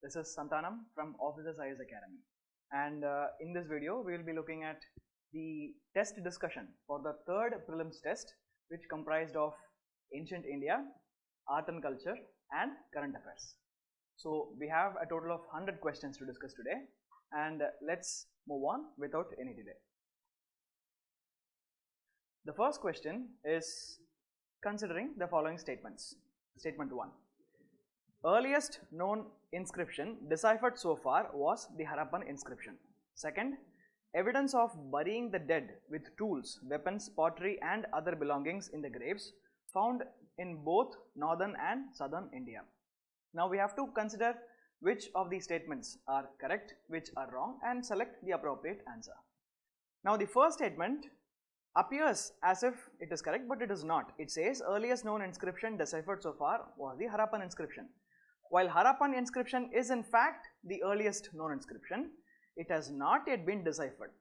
This is Santanam from Officers IAS Academy, and in this video we will be looking at the test discussion for the third prelims test, which comprised of ancient India, art and culture and current affairs. So we have a total of 100 questions to discuss today, and let's move on without any delay. The first question is considering the following statements. Statement 1. Earliest known inscription deciphered so far was the Harappan inscription. Second, evidence of burying the dead with tools, weapons, pottery and other belongings in the graves found in both northern and southern India. Now we have to consider which of these statements are correct, which are wrong, and select the appropriate answer. Now the first statement appears as if it is correct, but it is not. It says earliest known inscription deciphered so far was the Harappan inscription. While Harappan inscription is in fact the earliest known inscription, it has not yet been deciphered.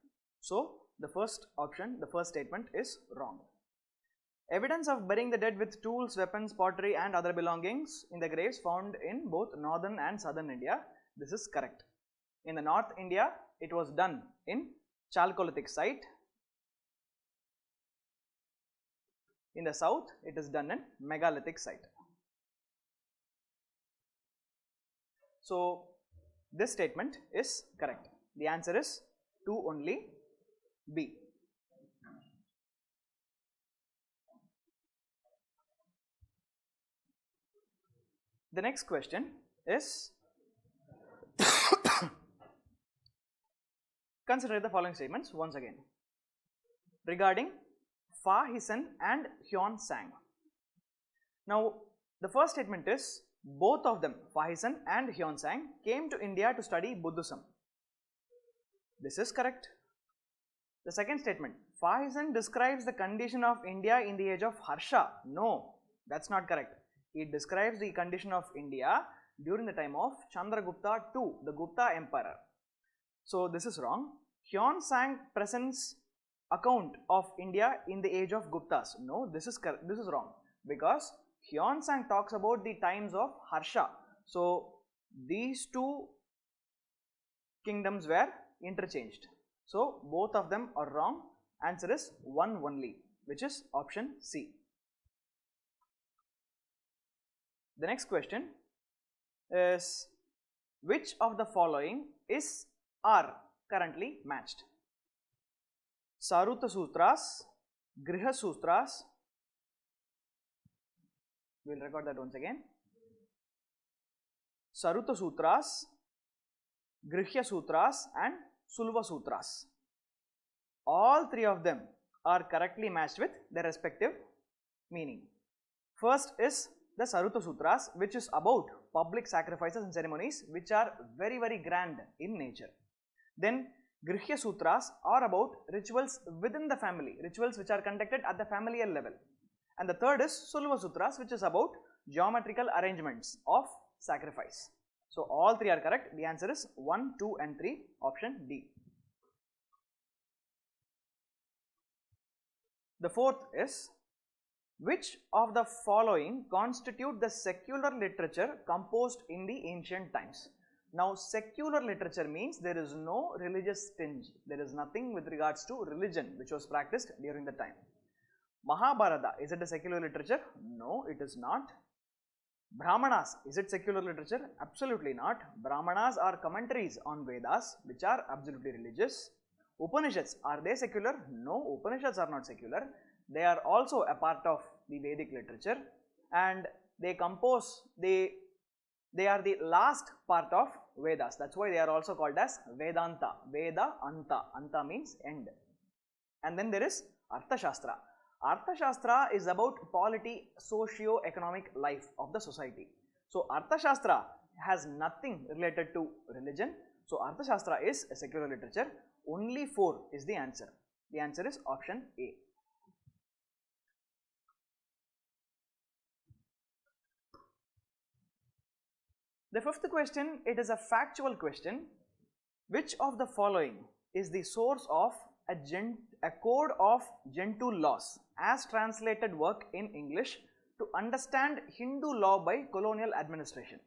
So the first option, the first statement is wrong. Evidence of burying the dead with tools, weapons, pottery and other belongings in the graves found in both northern and southern India. This is correct. In the North India, it was done in Chalcolithic site. In the south, it is done in megalithic site. So this statement is correct. The answer is 2 only, B. The next question is consider the following statements once again regarding Fa Hisen and Hyon Sang. Now the first statement is both of them, Fa Hisen and Hyon Sang, came to India to study Buddhism. This is correct. The second statement, Fa Hisen describes the condition of India in the age of Harsha. No, that's not correct. It describes the condition of India during the time of Chandragupta II, the Gupta Emperor. So this is wrong. Hyon Sang presents account of India in the age of Guptas. No, this is wrong, because Hyon Sang talks about the times of Harsha. So these two kingdoms were interchanged. So both of them are wrong. Answer is 1 only, which is option C. The next question is which of the following are currently matched? Saruta Sutras, Griha Sutras, we will record that once again. Saruta Sutras, Grihya Sutras and Sulva Sutras. All three of them are correctly matched with their respective meaning. First is the Saruta Sutras, which is about public sacrifices and ceremonies which are very, very grand in nature. Then Grihya Sutras are about rituals within the family, rituals which are conducted at the familial level. And the third is Sulva Sutras, which is about geometrical arrangements of sacrifice. So all three are correct. The answer is 1, 2 and 3, option D. The fourth is which of the following constitute the secular literature composed in the ancient times? Now secular literature means there is no religious tinge. There is nothing with regards to religion which was practiced during the time. Mahabharata, is it a secular literature? No, it is not. Brahmanas, is it secular literature? Absolutely not. Brahmanas are commentaries on Vedas which are absolutely religious. Upanishads, are they secular? No, Upanishads are not secular. They are also a part of the Vedic literature, and they compose, they are the last part of Vedas. That's why they are also called as Vedanta. Veda Anta. Anta means end. And then there is Arthashastra. Arthashastra is about polity, socio-economic life of the society. So Arthashastra has nothing related to religion. So Arthashastra is a secular literature. Only 4 is the answer. The answer is option A. The fifth question, it is a factual question. Which of the following is the source of a code of Gentoo laws as translated work in English to understand Hindu law by colonial administration?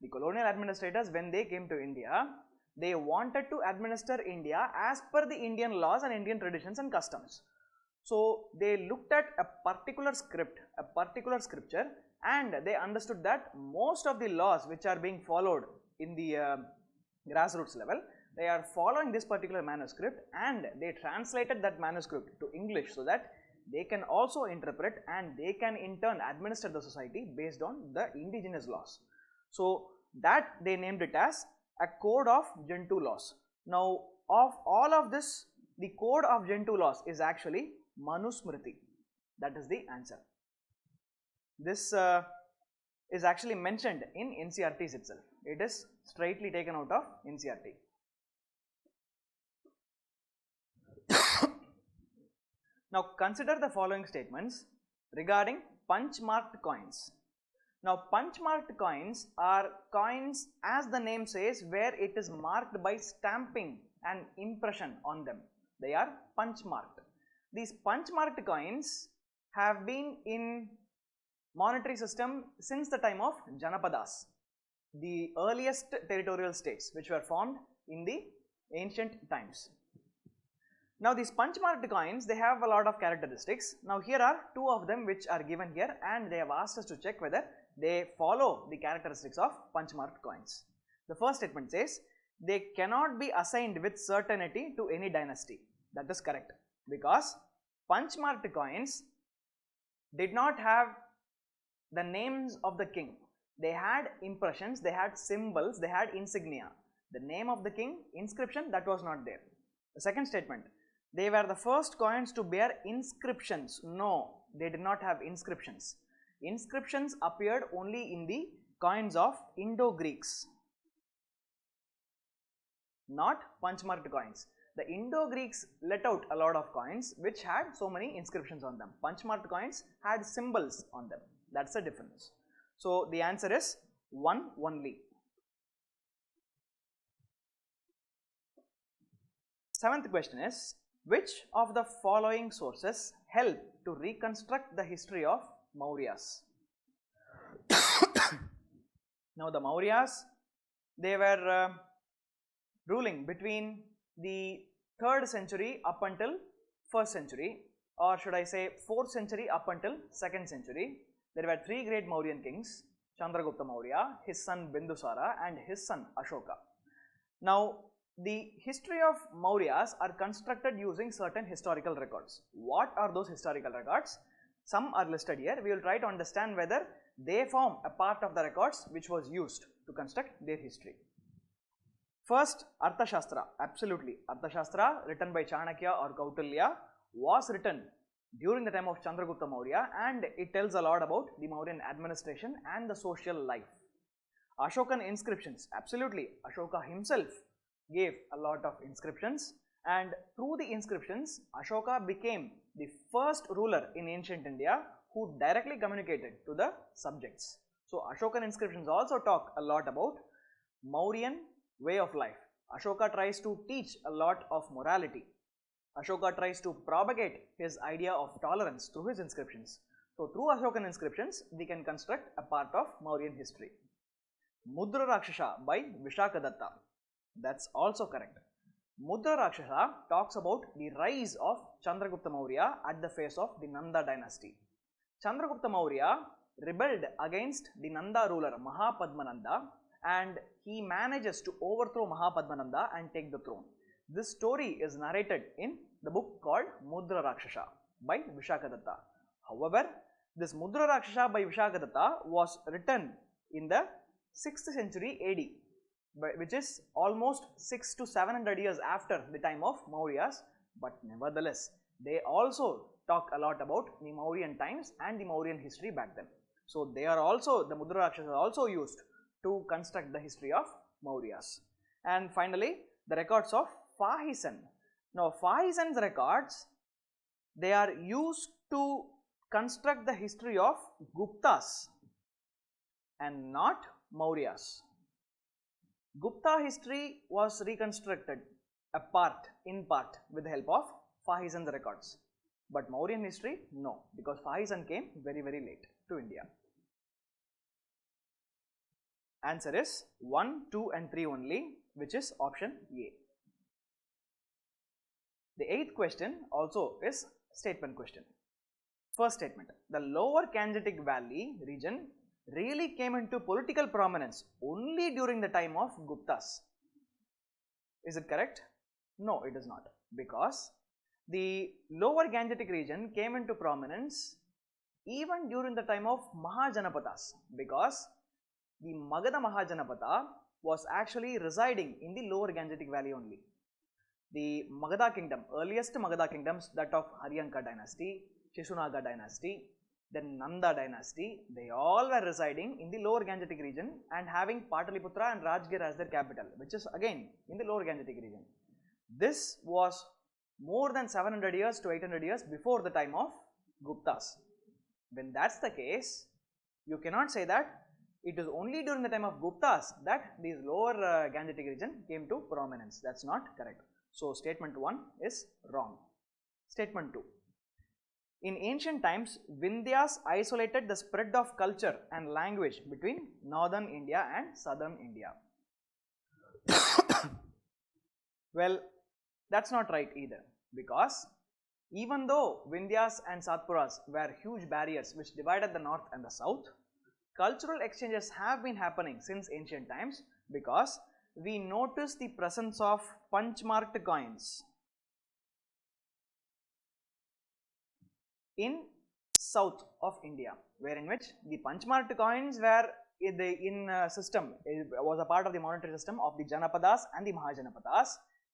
The colonial administrators, when they came to India, they wanted to administer India as per the Indian laws and Indian traditions and customs. So they looked at a particular script, a particular scripture, and they understood that most of the laws which are being followed in the grassroots level, they are following this particular manuscript, and they translated that manuscript to English so that they can also interpret and they can in turn administer the society based on the indigenous laws. So that they named it as a code of Gentoo laws. Now of all of this, the code of Gentoo laws is actually Manusmriti. That is the answer. This is actually mentioned in NCERTs itself. It is straightly taken out of NCERT. Now consider the following statements regarding punch marked coins. Now punch marked coins are coins, as the name says, where it is marked by stamping an impression on them. They are punch marked. These punch marked coins have been in monetary system since the time of Janapadas, the earliest territorial states which were formed in the ancient times. Now these punch marked coins, they have a lot of characteristics. Now here are two of them which are given here, and they have asked us to check whether they follow the characteristics of punch marked coins. The first statement says they cannot be assigned with certainty to any dynasty. That is correct, because punch marked coins did not have the names of the king. They had impressions, they had symbols, they had insignia. The name of the king, inscription, that was not there. The second statement, they were the first coins to bear inscriptions. No, they did not have inscriptions. Inscriptions appeared only in the coins of Indo-Greeks, not punch marked coins. The Indo-Greeks let out a lot of coins which had so many inscriptions on them. Punch marked coins had symbols on them. That's the difference. So the answer is 1 only. Seventh question is, which of the following sources help to reconstruct the history of Mauryas? Now the Mauryas, they were ruling between the 3rd century up until 1st century, or should I say 4th century up until 2nd century. There were 3 great Mauryan kings, Chandragupta Maurya, his son Bindusara, and his son Ashoka. Now the history of Mauryas are constructed using certain historical records. What are those historical records? Some are listed here. We will try to understand whether they form a part of the records which was used to construct their history. First, Arthashastra. Absolutely, Arthashastra, written by Chanakya or Kautilya, was written during the time of Chandragupta Maurya, and it tells a lot about the Mauryan administration and the social life. Ashokan Inscriptions. Absolutely, Ashoka himself gave a lot of inscriptions, and through the inscriptions, Ashoka became the first ruler in ancient India who directly communicated to the subjects. So Ashokan Inscriptions also talk a lot about Mauryan way of life. Ashoka tries to teach a lot of morality. Ashoka tries to propagate his idea of tolerance through his inscriptions. So through Ashokan inscriptions, we can construct a part of Mauryan history. Mudra Rakshasa by Vishakadatta. That's also correct. Mudra Rakshasa talks about the rise of Chandragupta Maurya at the face of the Nanda dynasty. Chandragupta Maurya rebelled against the Nanda ruler Mahapadmananda, and he manages to overthrow Mahapadmananda and take the throne. This story is narrated in the book called Mudra Rakshasa by Vishakadatta. However, this Mudra Rakshasa by Vishakadatta was written in the 6th century AD, which is almost 600 to 700 years after the time of Mauryas, but nevertheless, they also talk a lot about the Mauryan times and the Mauryan history back then. So they are also, the Mudra Rakshasa are also used to construct the history of Mauryas. And finally, the records of Fahisan. Now Fahisan's records, they are used to construct the history of Guptas and not Mauryas. Gupta history was reconstructed in part with the help of Fahisan's records, but Mauryan history, no, because Fahisan came very late to India. Answer is 1, 2 and 3 only, which is option A. The 8th question also is statement question. First statement, the lower Gangetic Valley region really came into political prominence only during the time of Guptas. Is it correct? No, it is not, because the lower Gangetic region came into prominence even during the time of Mahajanapadas, because the Magadha Mahajanapada was actually residing in the lower Gangetic Valley only. The Magadha kingdom, earliest Magadha kingdoms, that of Haryanka dynasty, Shishunaga dynasty, then Nanda dynasty, they all were residing in the lower Gangetic region and having Pataliputra and Rajgir as their capital, which is again in the lower Gangetic region. This was more than 700 years to 800 years before the time of Guptas. When that's the case, you cannot say that it is only during the time of Guptas that these lower Gangetic region came to prominence. That's not correct. So, statement 1 is wrong. Statement 2. In ancient times, Vindhyas isolated the spread of culture and language between northern India and southern India. Well, that's not right either, because even though Vindhyas and Satpuras were huge barriers which divided the north and the south, cultural exchanges have been happening since ancient times, because we notice the presence of punch-marked coins in south of India, wherein which the punch-marked coins were was a part of the monetary system of the Janapadas and the Mahajanapadas,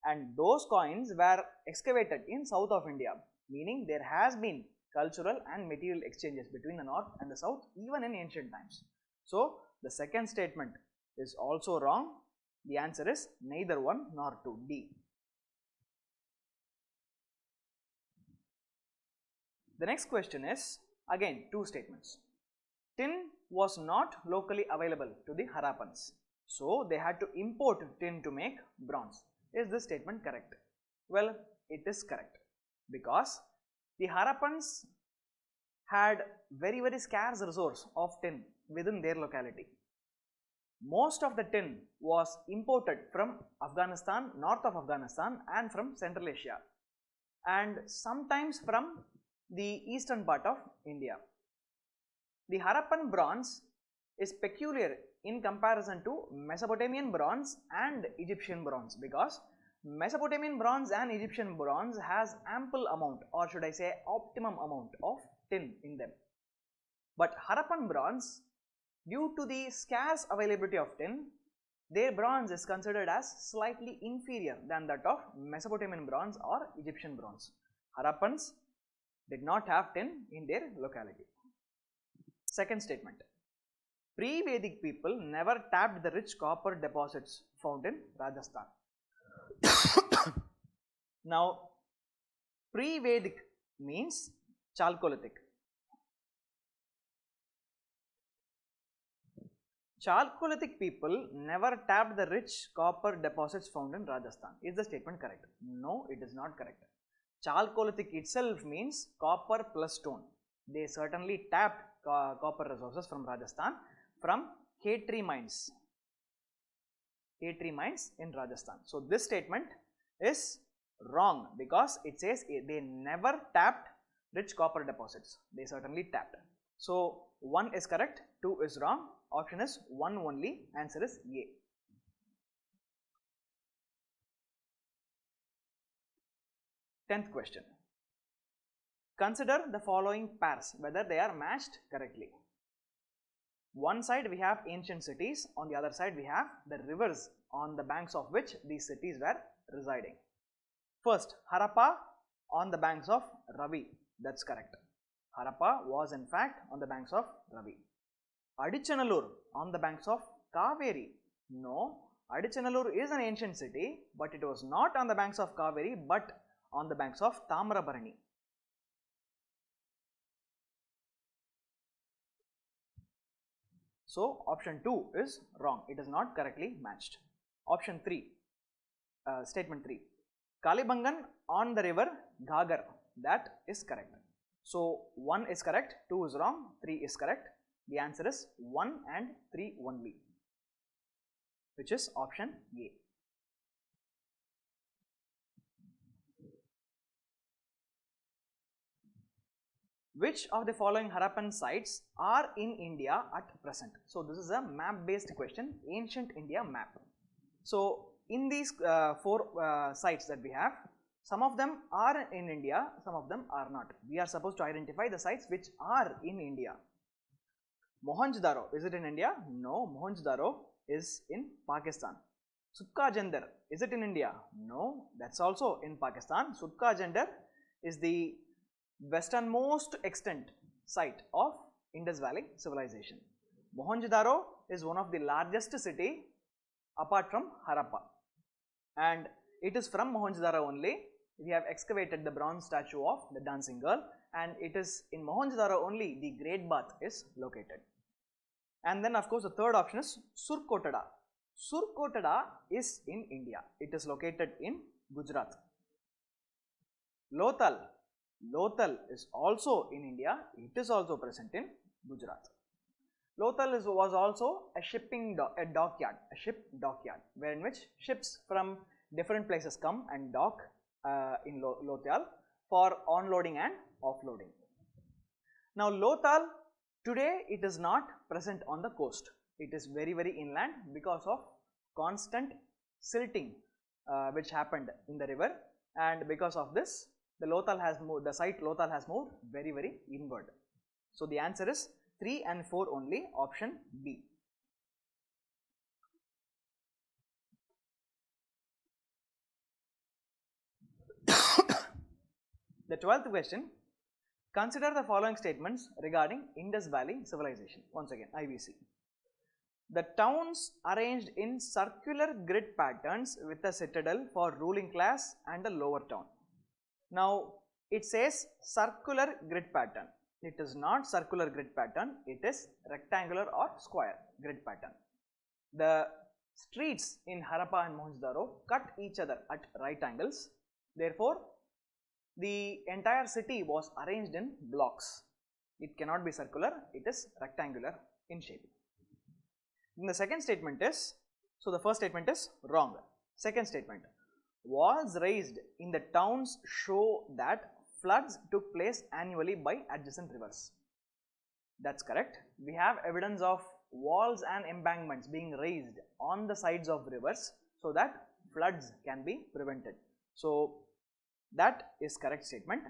and those coins were excavated in south of India, meaning there has been cultural and material exchanges between the north and the south even in ancient times. So, the second statement is also wrong. The answer is neither 1 nor 2, D. The next question is again 2 statements. Tin was not locally available to the Harappans, so they had to import tin to make bronze. Is this statement correct? Well, it is correct, because the Harappans had very scarce resource of tin within their locality. Most of the tin was imported from Afghanistan, north of Afghanistan, and from Central Asia, and sometimes from the eastern part of India. The Harappan bronze is peculiar in comparison to Mesopotamian bronze and Egyptian bronze, because Mesopotamian bronze and Egyptian bronze has ample amount, or should I say optimum amount of tin in them. But Harappan bronze, due to the scarce availability of tin, their bronze is considered as slightly inferior than that of Mesopotamian bronze or Egyptian bronze. Harappans did not have tin in their locality. Second statement. Pre-Vedic people never tapped the rich copper deposits found in Rajasthan. Now, pre-Vedic means Chalcolithic. Chalcolithic people never tapped the rich copper deposits found in Rajasthan. Is the statement correct? No, it is not correct. Chalcolithic itself means copper plus stone. They certainly tapped copper resources from Rajasthan from Khetri mines. Khetri mines in Rajasthan. So, this statement is wrong, because it says they never tapped rich copper deposits. They certainly tapped. So, 1 is correct, 2 is wrong. Option is 1 only. Answer is A. Tenth question. Consider the following pairs whether they are matched correctly. One side we have ancient cities, on the other side we have the rivers on the banks of which these cities were residing. First, Harappa on the banks of Ravi. That's correct. Harappa was in fact on the banks of Ravi. Adichanallur on the banks of Kaveri. No, Adichanallur is an ancient city, but it was not on the banks of Kaveri, but on the banks of Tamrabarani. So, option 2 is wrong. It is not correctly matched. Option 3, statement 3. Kalibangan on the river Ghagar. That is correct. So, 1 is correct, 2 is wrong, 3 is correct. The answer is 1 and 3 only. which is option A. Which of the following Harappan sites are in India at present? So, this is a map based question, ancient India map. So, in these four sites that we have, some of them are in India, some of them are not. We are supposed to identify the sites which are in India. Mohenjo-daro, is it in India? No, Mohenjo-daro is in Pakistan. Sutka Jandar, is it in India? No, that's also in Pakistan. Sutka Jandar is the westernmost extent site of Indus Valley civilization. Mohenjo-daro is one of the largest city apart from Harappa, and it is from Mohenjo-daro only we have excavated the bronze statue of the dancing girl, and it is in Mohenjo-daro only the Great Bath is located. And then of course the third option is Surkotada. Surkotada is in India. It is located in Gujarat. Lothal. Lothal is also in India. It is also present in Gujarat. Lothal was also a ship dockyard, wherein which ships from different places come and dock in Lothal for onloading and offloading. Now Lothal, today it is not present on the coast. It is very inland because of constant silting which happened in the river, and because of this the site Lothal has moved very inward. So the answer is 3 and 4 only, option B. The 12th question, consider the following statements regarding Indus Valley civilization. Once again, IVC. The towns arranged in circular grid patterns with a citadel for ruling class and a lower town. Now, it says circular grid pattern. It is not circular grid pattern, it is rectangular or square grid pattern. The streets in Harappa and Mohenjo-daro cut each other at right angles. Therefore, the entire city was arranged in blocks. It cannot be circular, it is rectangular in shape. Then the second statement is, so the first statement is wrong. Second statement, walls raised in the towns show that floods took place annually by adjacent rivers. That's correct. We have evidence of walls and embankments being raised on the sides of rivers so that floods can be prevented. So that is correct statement.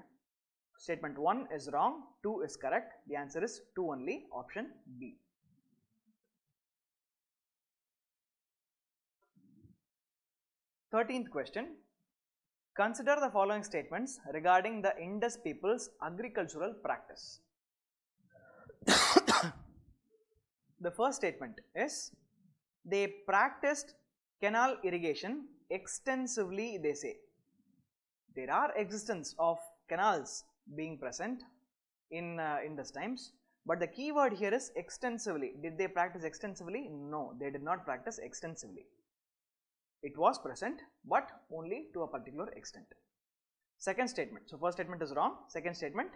Statement 1 is wrong, 2 is correct. The answer is 2 only, option B. Thirteenth question. Consider the following statements regarding the Indus people's agricultural practice. The first statement is, they practiced canal irrigation extensively, they say. There are existence of canals being present in Indus times, but the key word here is extensively. Did they practice extensively? No, they did not practice extensively. It was present, but only to a particular extent. Second statement. So first statement is wrong. Second statement,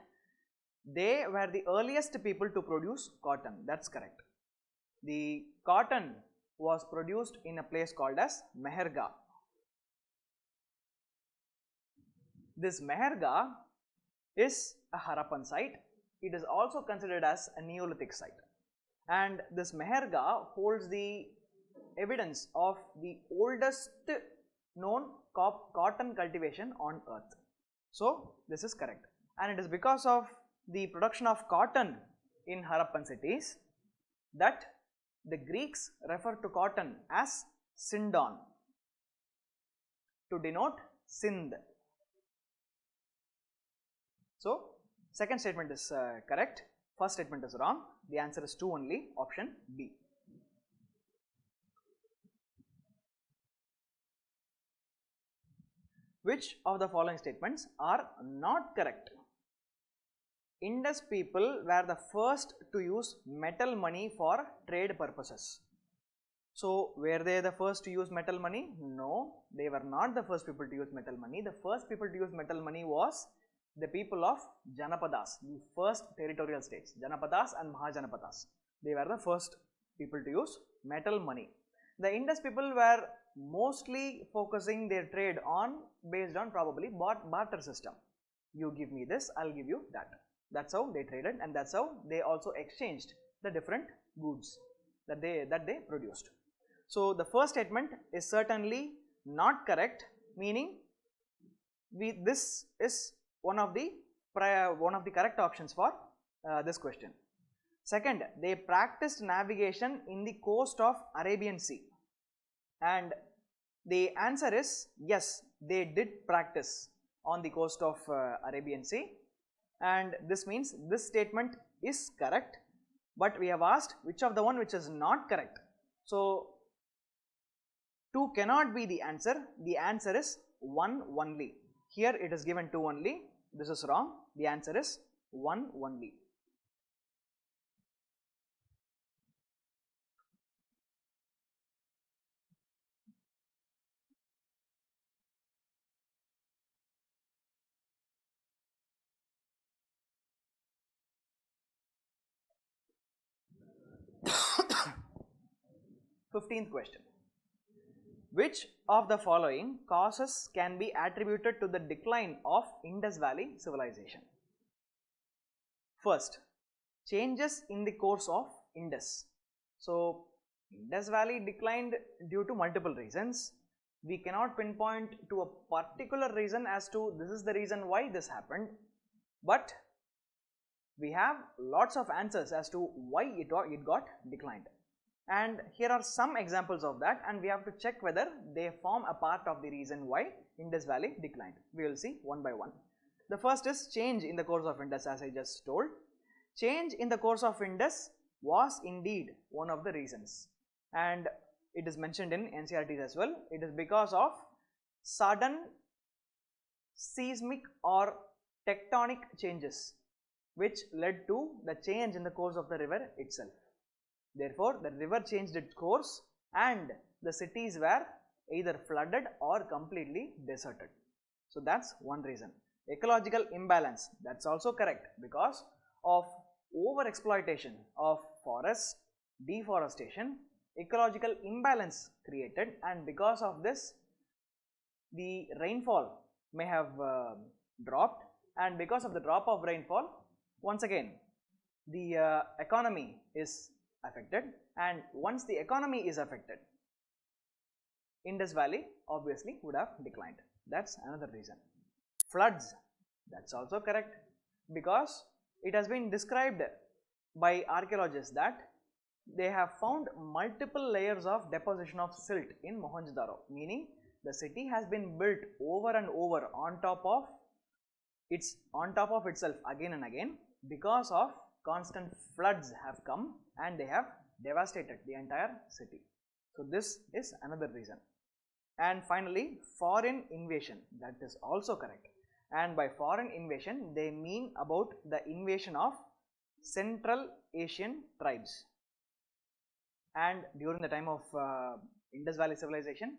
they were the earliest people to produce cotton. That's correct. The cotton was produced in a place called as Meherga. This Meherga is a Harappan site. It is also considered as a Neolithic site. And this Meherga holds the evidence of the oldest known cotton cultivation on earth. So this is correct, and it is because of the production of cotton in Harappan cities that the Greeks refer to cotton as Sindon to denote Sindh. So second statement is correct, first statement is wrong. The answer is 2 only, option B. Which of the following statements are not correct? Indus people were the first to use metal money for trade purposes. So, were they the first to use metal money? No, they were not the first people to use metal money. The first people to use metal money was the people of Janapadas, the first territorial states, Janapadas and Mahajanapadas. They were the first people to use metal money. The Indus people were mostly focusing their trade on based on probably barter system. You give me this, I'll give you that. That's how they traded, and that's how they also exchanged the different goods that they produced. So the first statement is certainly not correct, meaning this is one of the correct options for this question. Second, they practiced navigation in the coast of Arabian Sea, and the answer is yes, they did practice on the coast of Arabian Sea, and this means this statement is correct, but we have asked which of the one which is not correct. So 2 cannot be the answer is 1 only. Here it is given 2 only, this is wrong, the answer is 1 only. Fifteenth question. Which of the following causes can be attributed to the decline of Indus Valley civilization? First, changes in the course of Indus. So, Indus Valley declined due to multiple reasons. We cannot pinpoint to a particular reason as to this is the reason why this happened, but we have lots of answers as to why it got declined. And here are some examples of that, and we have to check whether they form a part of the reason why Indus Valley declined. We will see one by one. The first is change in the course of Indus, as I just told. Change in the course of Indus was indeed one of the reasons, and it is mentioned in NCERTs as well. It is because of sudden seismic or tectonic changes which led to the change in the course of the river itself. Therefore, the river changed its course and the cities were either flooded or completely deserted. So that's one reason. Ecological imbalance, that's also correct, because of over exploitation of forests, deforestation, ecological imbalance created, and because of this the rainfall may have dropped, and because of the drop of rainfall, once again the economy is affected, and once the economy is affected, Indus Valley obviously would have declined. That's another reason. Floods, that's also correct, because it has been described by archaeologists that they have found multiple layers of deposition of silt in Mohenjo-daro, meaning the city has been built over and over on top of itself again and again, because of constant floods have come and they have devastated the entire city. So this is another reason. And finally, foreign invasion, that is also correct. And by foreign invasion, they mean about the invasion of Central Asian tribes. And during the time of Indus Valley civilization,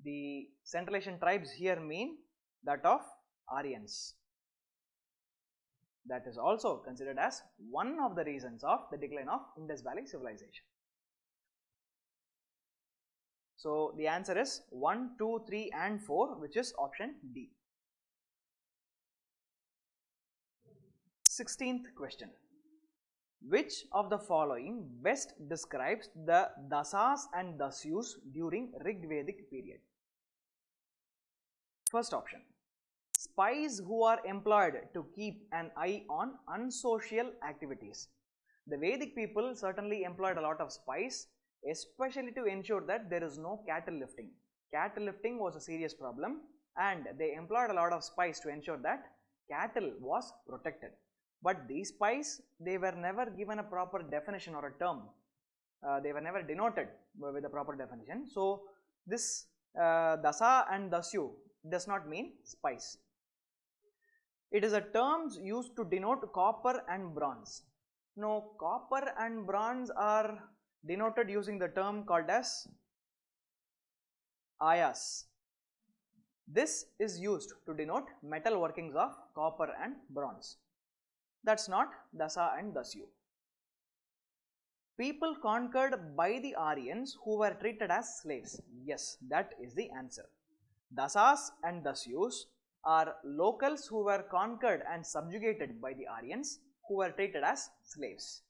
the Central Asian tribes here mean that of Aryans. That is also considered as one of the reasons of the decline of Indus Valley civilization. So the answer is 1, 2, 3 and 4, which is option D. 16th question. Which of the following best describes the dasas and dasyus during Rig Vedic period? First option. Spies who are employed to keep an eye on unsocial activities. The Vedic people certainly employed a lot of spies, especially to ensure that there is no cattle lifting. Cattle lifting was a serious problem, and they employed a lot of spies to ensure that cattle was protected. But these spies, they were never given a proper definition or a term. They were never denoted with a proper definition. So this dasa and dasyu does not mean spies. It is a term used to denote copper and bronze. No, copper and bronze are denoted using the term called as IAS. This is used to denote metal workings of copper and bronze. That's not dasa and dasyu. People conquered by the Aryans who were treated as slaves. Yes, that is the answer. Dasas and Dasyus are locals who were conquered and subjugated by the Aryans who were treated as slaves.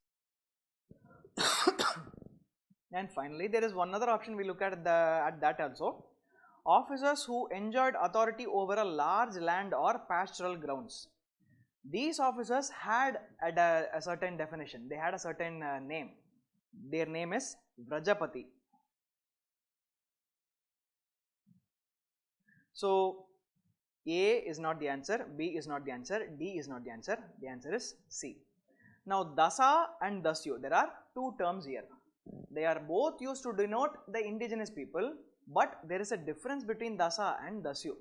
And finally, there is one other option we look at that also. Officers who enjoyed authority over a large land or pastoral grounds. These officers had a certain definition. They had a certain name. Their name is Vrajapati. So, A is not the answer, B is not the answer, D is not the answer. The answer is C. Now, Dasa and Dasyu, there are two terms here. They are both used to denote the indigenous people, but there is a difference between Dasa and Dasyu.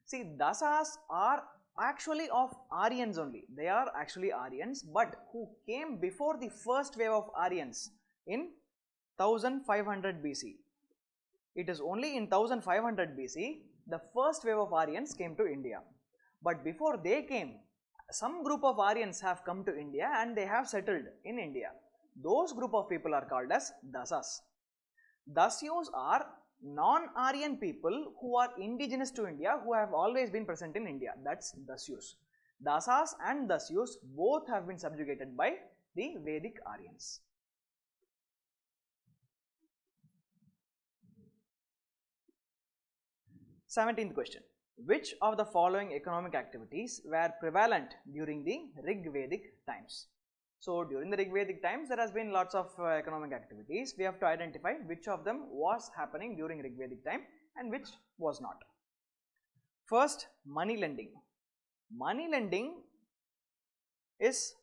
See, Dasas are actually of Aryans only. They are actually Aryans, but who came before the first wave of Aryans in 1500 BC. It is only in 1500 BC the first wave of Aryans came to India. But before they came, some group of Aryans have come to India and they have settled in India. Those group of people are called as Dasas. Dasyus are non-Aryan people who are indigenous to India, who have always been present in India. That's Dasyus. Dasas and Dasyus both have been subjugated by the Vedic Aryans. Seventeenth question. Which of the following economic activities were prevalent during the Rig Vedic times? So, during the Rig Vedic times, there has been lots of economic activities. We have to identify which of them was happening during Rig Vedic time and which was not. First, money lending. Money lending is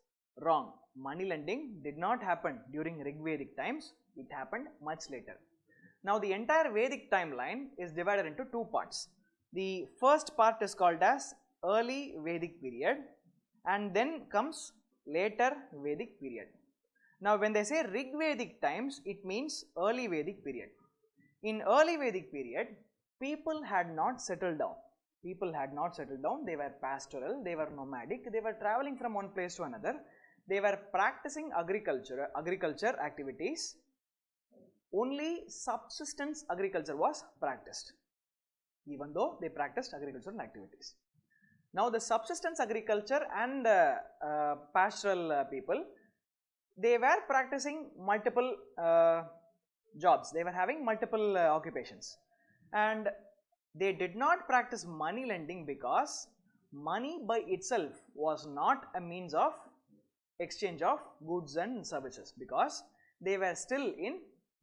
wrong. Money lending did not happen during Rig Vedic times. It happened much later. Now, the entire Vedic timeline is divided into two parts. The first part is called as early Vedic period, and then comes later Vedic period. Now, when they say Rig Vedic times, it means early Vedic period. In early Vedic period, people had not settled down. People had not settled down. They were pastoral, they were nomadic, they were traveling from one place to another. They were practicing agriculture activities. Only subsistence agriculture was practiced, even though they practiced agricultural activities. Now, the subsistence agriculture and pastoral people, they were practicing multiple jobs. They were having multiple occupations, and they did not practice money lending because money by itself was not a means of exchange of goods and services, because they were still in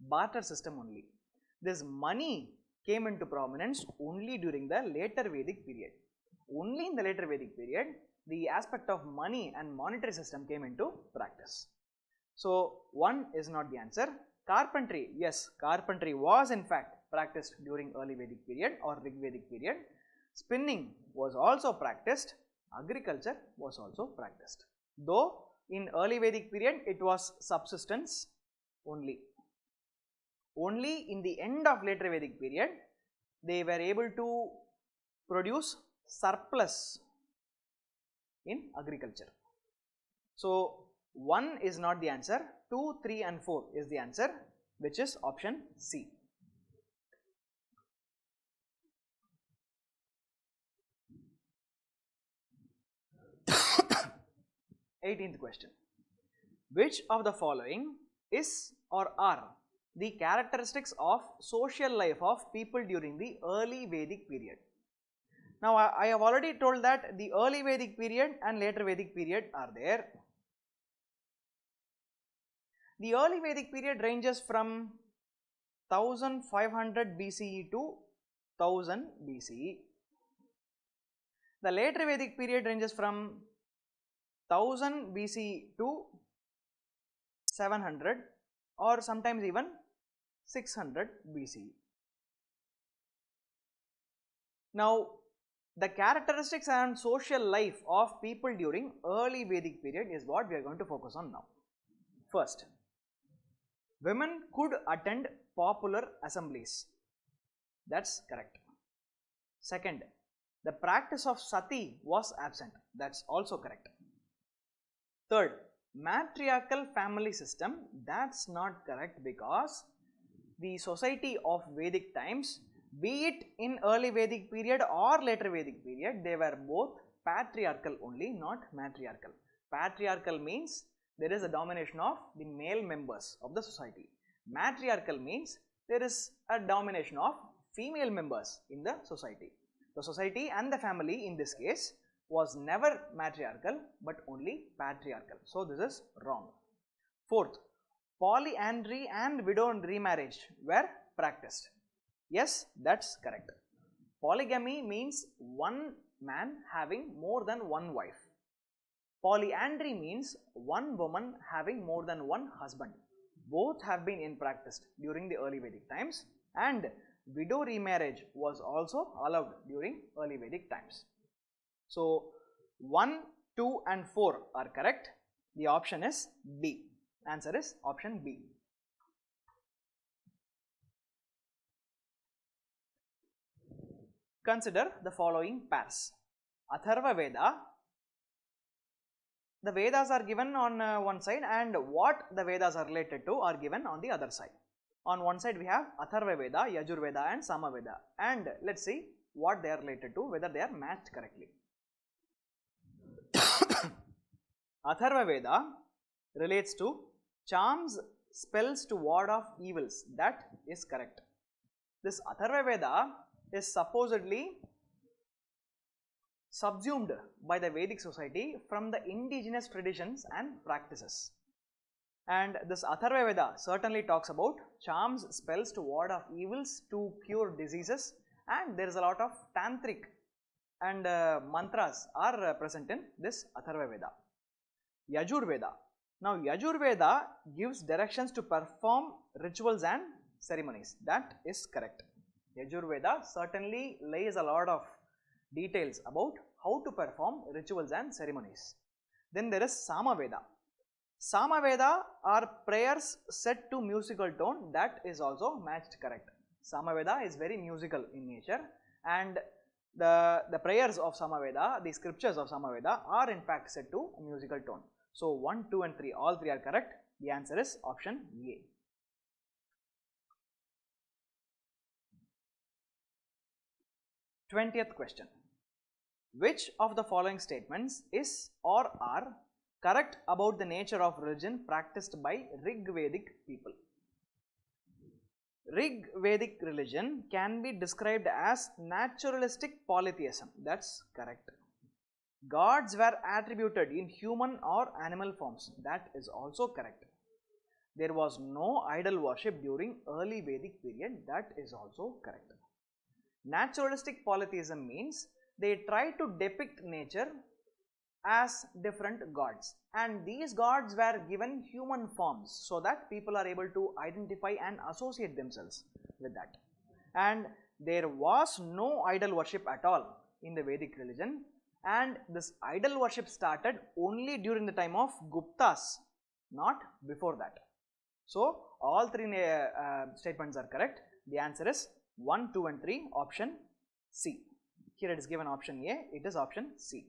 barter system only. This money came into prominence only during the later Vedic period. Only in the later Vedic period, the aspect of money and monetary system came into practice. So, 1 is not the answer. Carpentry, yes, carpentry was in fact practiced during early Vedic period or Rig Vedic period. Spinning was also practiced. Agriculture was also practiced. Though in early Vedic period, it was subsistence only. Only in the end of later Vedic period, they were able to produce surplus in agriculture. So, 1 is not the answer, 2, 3 and 4 is the answer, which is option C. Eighteenth question. Which of the following is or are the characteristics of social life of people during the early Vedic period? Now, I have already told that the early Vedic period and later Vedic period are there. The early Vedic period ranges from 1500 BCE to 1000 BCE. The later Vedic period ranges from 1000 BCE to 700 or sometimes even 600 BCE. Now, the characteristics and social life of people during early Vedic period is what we are going to focus on now. First, women could attend popular assemblies. That's correct. Second, the practice of sati was absent. That's also correct. Third, matriarchal family system, that's not correct, because the society of Vedic times, be it in early Vedic period or later Vedic period, they were both patriarchal only, not matriarchal. Patriarchal means there is a domination of the male members of the society. Matriarchal means there is a domination of female members in the society. The society and the family in this case was never matriarchal but only patriarchal. So this is wrong. Fourth, polyandry and widow remarriage were practiced. Yes, that's correct. Polygamy means one man having more than one wife. Polyandry means one woman having more than one husband. Both have been in practice during the early Vedic times, and widow remarriage was also allowed during early Vedic times. So 1, 2 and 4 are correct. The option is B. Answer is option B. Consider the following pairs. Atharvaveda. The Vedas are given on one side, and what the Vedas are related to are given on the other side. On one side we have Atharvaveda, Yajurveda and Samaveda, and let's see what they are related to, whether they are matched correctly. Atharvaveda relates to charms, spells to ward off evils. That is correct. This Atharvaveda is supposedly subsumed by the Vedic society from the indigenous traditions and practices. And this Atharvaveda certainly talks about charms, spells to ward off evils, to cure diseases, and there is a lot of tantric and mantras are present in this Atharvaveda. Yajurveda. Now Yajurveda gives directions to perform rituals and ceremonies. That is correct. Yajurveda certainly lays a lot of details about how to perform rituals and ceremonies. Then there is Samaveda. Samaveda are prayers set to musical tone. That is also matched correct. Samaveda is very musical in nature, and the prayers of Samaveda, the scriptures of Samaveda are in fact set to a musical tone. So 1, 2 and 3, all 3 are correct. The answer is option A. Twentieth question. Which of the following statements is or are correct about the nature of religion practiced by Rig Vedic people? Rig Vedic religion can be described as naturalistic polytheism. That's correct. Gods were attributed in human or animal forms. That is also correct. There was no idol worship during early Vedic period. That is also correct. Naturalistic polytheism means they try to depict nature as different gods, and these gods were given human forms so that people are able to identify and associate themselves with that. And there was no idol worship at all in the Vedic religion, and this idol worship started only during the time of Guptas, not before that. So all 3 statements are correct. The answer is 1, 2 and 3, option C. Here it is given option A, it is option C.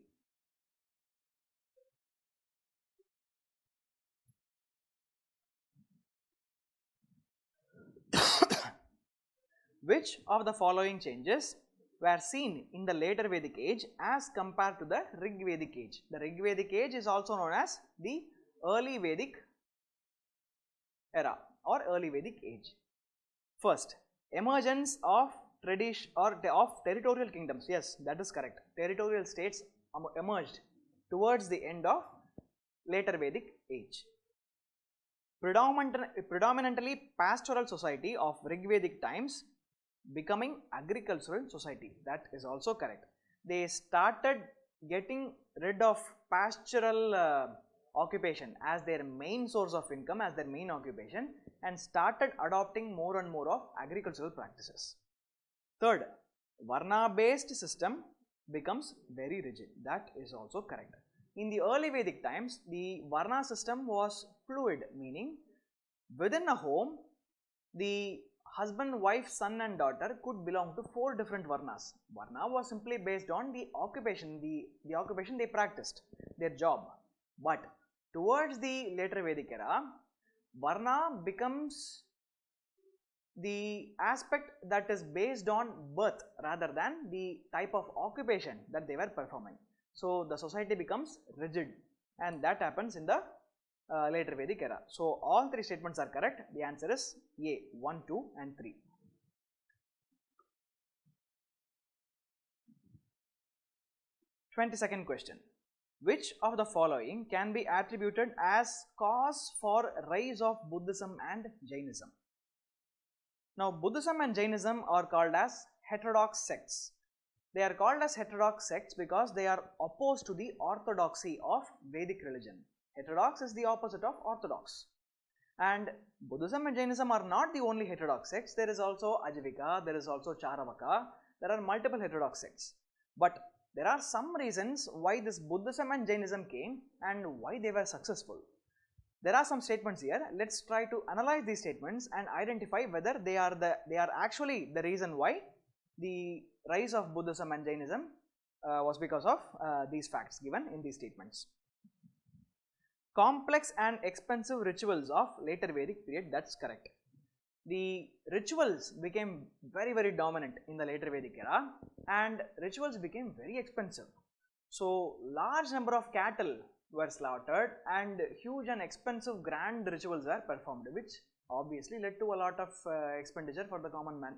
Which of the following changes were seen in the later Vedic age as compared to the Rig Vedic age? The Rig Vedic age is also known as the early Vedic era or early Vedic age. First, emergence of tradition or of territorial kingdoms. Yes, that is correct. Territorial states emerged towards the end of later Vedic age. Predominantly pastoral society of Rig Vedic times becoming agricultural society. That is also correct. They started getting rid of pastoral occupation as their main source of income, as their main occupation, and started adopting more and more of agricultural practices. Third, Varna based system becomes very rigid. That is also correct. In the early Vedic times, the Varna system was fluid, meaning within a home, the husband, wife, son and daughter could belong to 4 different Varnas. Varna was simply based on the occupation, the occupation they practiced, their job. But towards the later Vedic era, Varna becomes the aspect that is based on birth rather than the type of occupation that they were performing. So the society becomes rigid, and that happens in the later Vedic era. So all three statements are correct. The answer is A, 1, 2 and 3. 22nd question. Which of the following can be attributed as cause for rise of Buddhism and Jainism? Now, Buddhism and Jainism are called as heterodox sects. They are called as heterodox sects because they are opposed to the orthodoxy of Vedic religion. Heterodox is the opposite of orthodox. And Buddhism and Jainism are not the only heterodox sects. There is also Ajivika, there is also Charavaka. There are multiple heterodox sects. But there are some reasons why this Buddhism and Jainism came and why they were successful. There are some statements here. Let's try to analyze these statements and identify whether they are actually the reason why the rise of Buddhism and Jainism was because of these facts given in these statements. Complex and expensive rituals of later Vedic period, that's correct. The rituals became very dominant in the later Vedic era, and rituals became very expensive. So large number of cattle were slaughtered and huge and expensive grand rituals were performed, which obviously led to a lot of expenditure for the common man.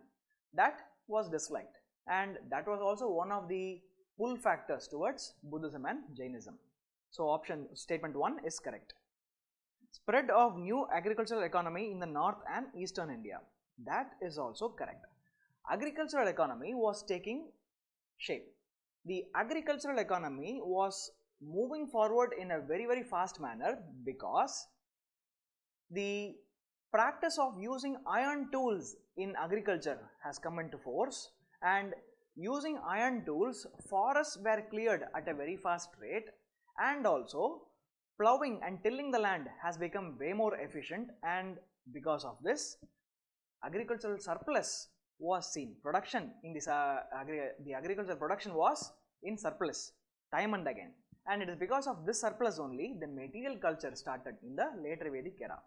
That was disliked, and that was also one of the pull factors towards Buddhism and Jainism. So statement 1 is correct. Spread of new agricultural economy in the north and eastern India, that is also correct. Agricultural economy was taking shape. The agricultural economy was moving forward in a very fast manner because the practice of using iron tools in agriculture has come into force, and using iron tools, forests were cleared at a very fast rate, and also plowing and tilling the land has become way more efficient, and because of this agricultural surplus was seen. Production in this the agricultural production was in surplus time and again, and it is because of this surplus only the material culture started in the later Vedic era.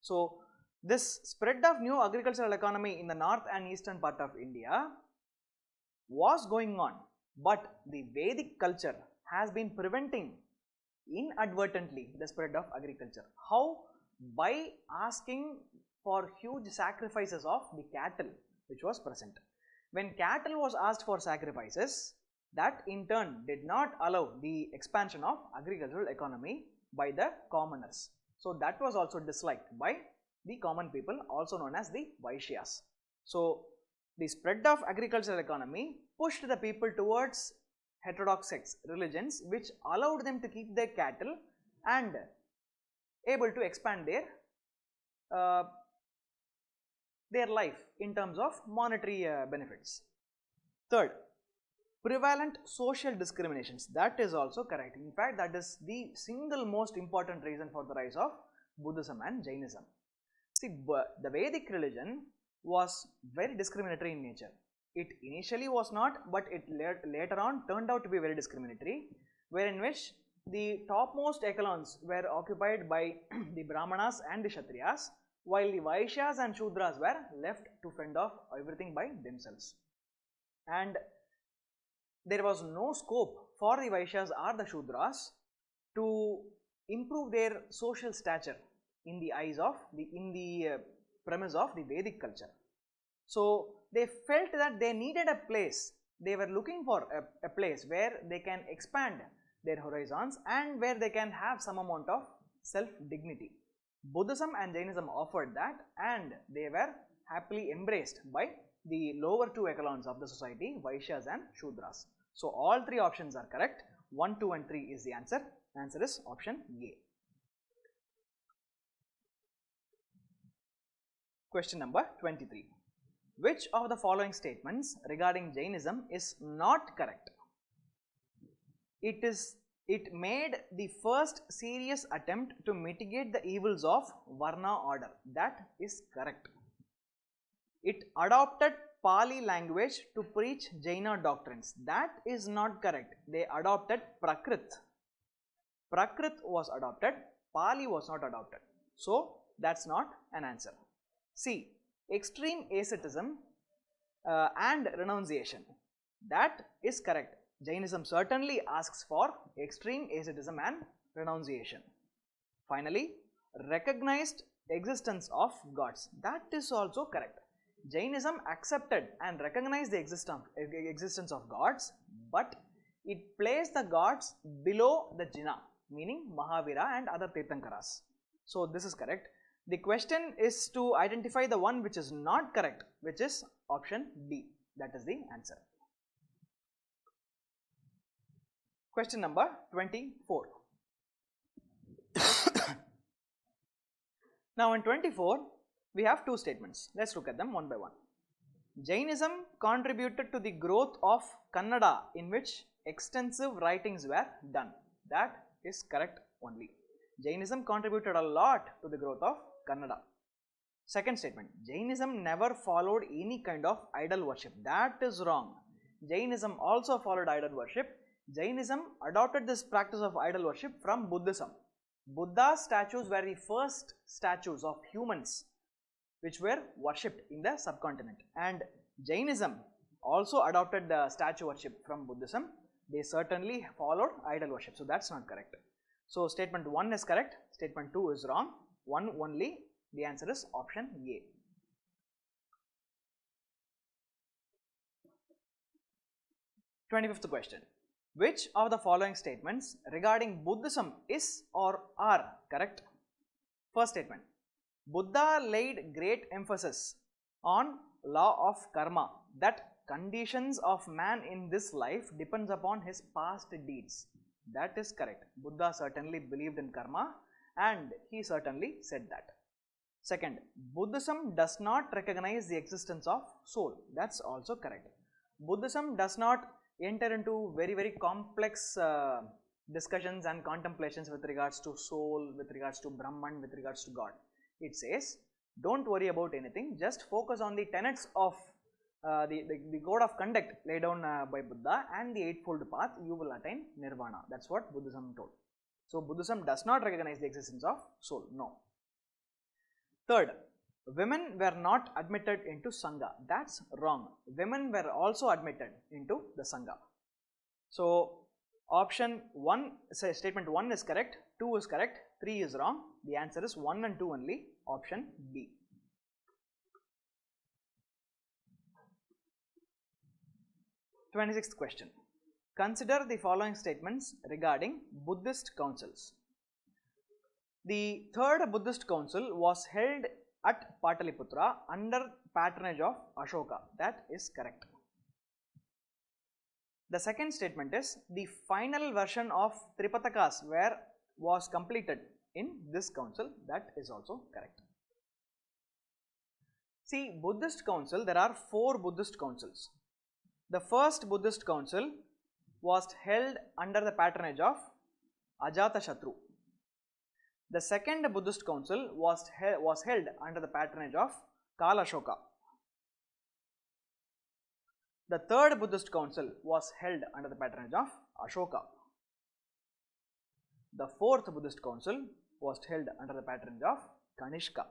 So this spread of new agricultural economy in the north and eastern part of India was going on, but the Vedic culture has been preventing inadvertently the spread of agriculture. How? By asking for huge sacrifices of the cattle which was present. When cattle was asked for sacrifices, that in turn did not allow the expansion of agricultural economy by the commoners. So that was also disliked by the common people, also known as the Vaishyas. So the spread of agricultural economy pushed the people towards heterodox sects, religions, which allowed them to keep their cattle and able to expand their life in terms of monetary benefits. Third, prevalent social discriminations, that is also correct. In fact, that is the single most important reason for the rise of Buddhism and Jainism. See, the Vedic religion was very discriminatory in nature. It initially was not, but it later on turned out to be very discriminatory, wherein which the topmost echelons were occupied by the Brahmanas and the Kshatriyas, while the Vaishyas and Shudras were left to fend off everything by themselves. And there was no scope for the Vaishyas or the Shudras to improve their social stature in the eyes of the premise of the Vedic culture. So they felt that they needed a place, they were looking for a place where they can expand their horizons and where they can have some amount of self-dignity. Buddhism and Jainism offered that, and they were happily embraced by the lower two echelons of the society, Vaishyas and Shudras. So all three options are correct. 1, 2 and 3 is the answer. Answer is option A. Question number 23. Which of the following statements regarding Jainism is not correct? It made the first serious attempt to mitigate the evils of Varna order. That is correct. It adopted Pali language to preach Jaina doctrines. That is not correct. They adopted Prakrit. Prakrit was adopted. Pali was not adopted. So that's not an answer. C. Extreme asceticism and renunciation. That is correct. Jainism certainly asks for extreme asceticism and renunciation. Finally, recognized existence of gods. That is also correct. Jainism accepted and recognized the existence of gods, but it placed the gods below the Jina, meaning Mahavira and other Tirthankaras. So this is correct. The question is to identify the one which is not correct, which is option B. That is the answer. Question number 24. Now in 24, we have two statements. Let's look at them one by one. Jainism contributed to the growth of Kannada, in which extensive writings were done. That is correct only. Jainism contributed a lot to the growth of Kannada. Second statement, Jainism never followed any kind of idol worship. That is wrong. Jainism also followed idol worship. Jainism adopted this practice of idol worship from Buddhism. Buddha's statues were the first statues of humans which were worshipped in the subcontinent, and Jainism also adopted the statue worship from Buddhism. They certainly followed idol worship, so that's not correct. So statement 1 is correct, statement 2 is wrong, 1 only. The answer is option A. Twenty-fifth question. Which of the following statements regarding Buddhism is or are correct? First statement. Buddha laid great emphasis on law of karma, that conditions of man in this life depends upon his past deeds. That is correct. Buddha certainly believed in karma and he certainly said that. Second, Buddhism does not recognize the existence of soul. That's also correct. Buddhism does not enter into very complex discussions and contemplations with regards to soul, with regards to Brahman, with regards to God. It says, don't worry about anything, just focus on the tenets of the code of conduct laid down by Buddha and the eightfold path, you will attain nirvana. That's what Buddhism told. So Buddhism does not recognize the existence of soul, no. Third, women were not admitted into Sangha. That's wrong. Women were also admitted into the Sangha. So option 1, statement 1 is correct, 2 is correct, 3 is wrong. The answer is 1 and 2 only, option B. Twenty-sixth question. Consider the following statements regarding Buddhist councils. The third Buddhist council was held at Pataliputra under patronage of Ashoka. That is correct. The second statement is the final version of Tripitakas was completed in this council. That is also correct. See, Buddhist council, there are 4 Buddhist councils. The first Buddhist council was held under the patronage of Ajatashatru. The second Buddhist council was held under the patronage of Kalashoka. The third Buddhist council was held under the patronage of Ashoka. The fourth Buddhist council was held under the patronage of Kanishka.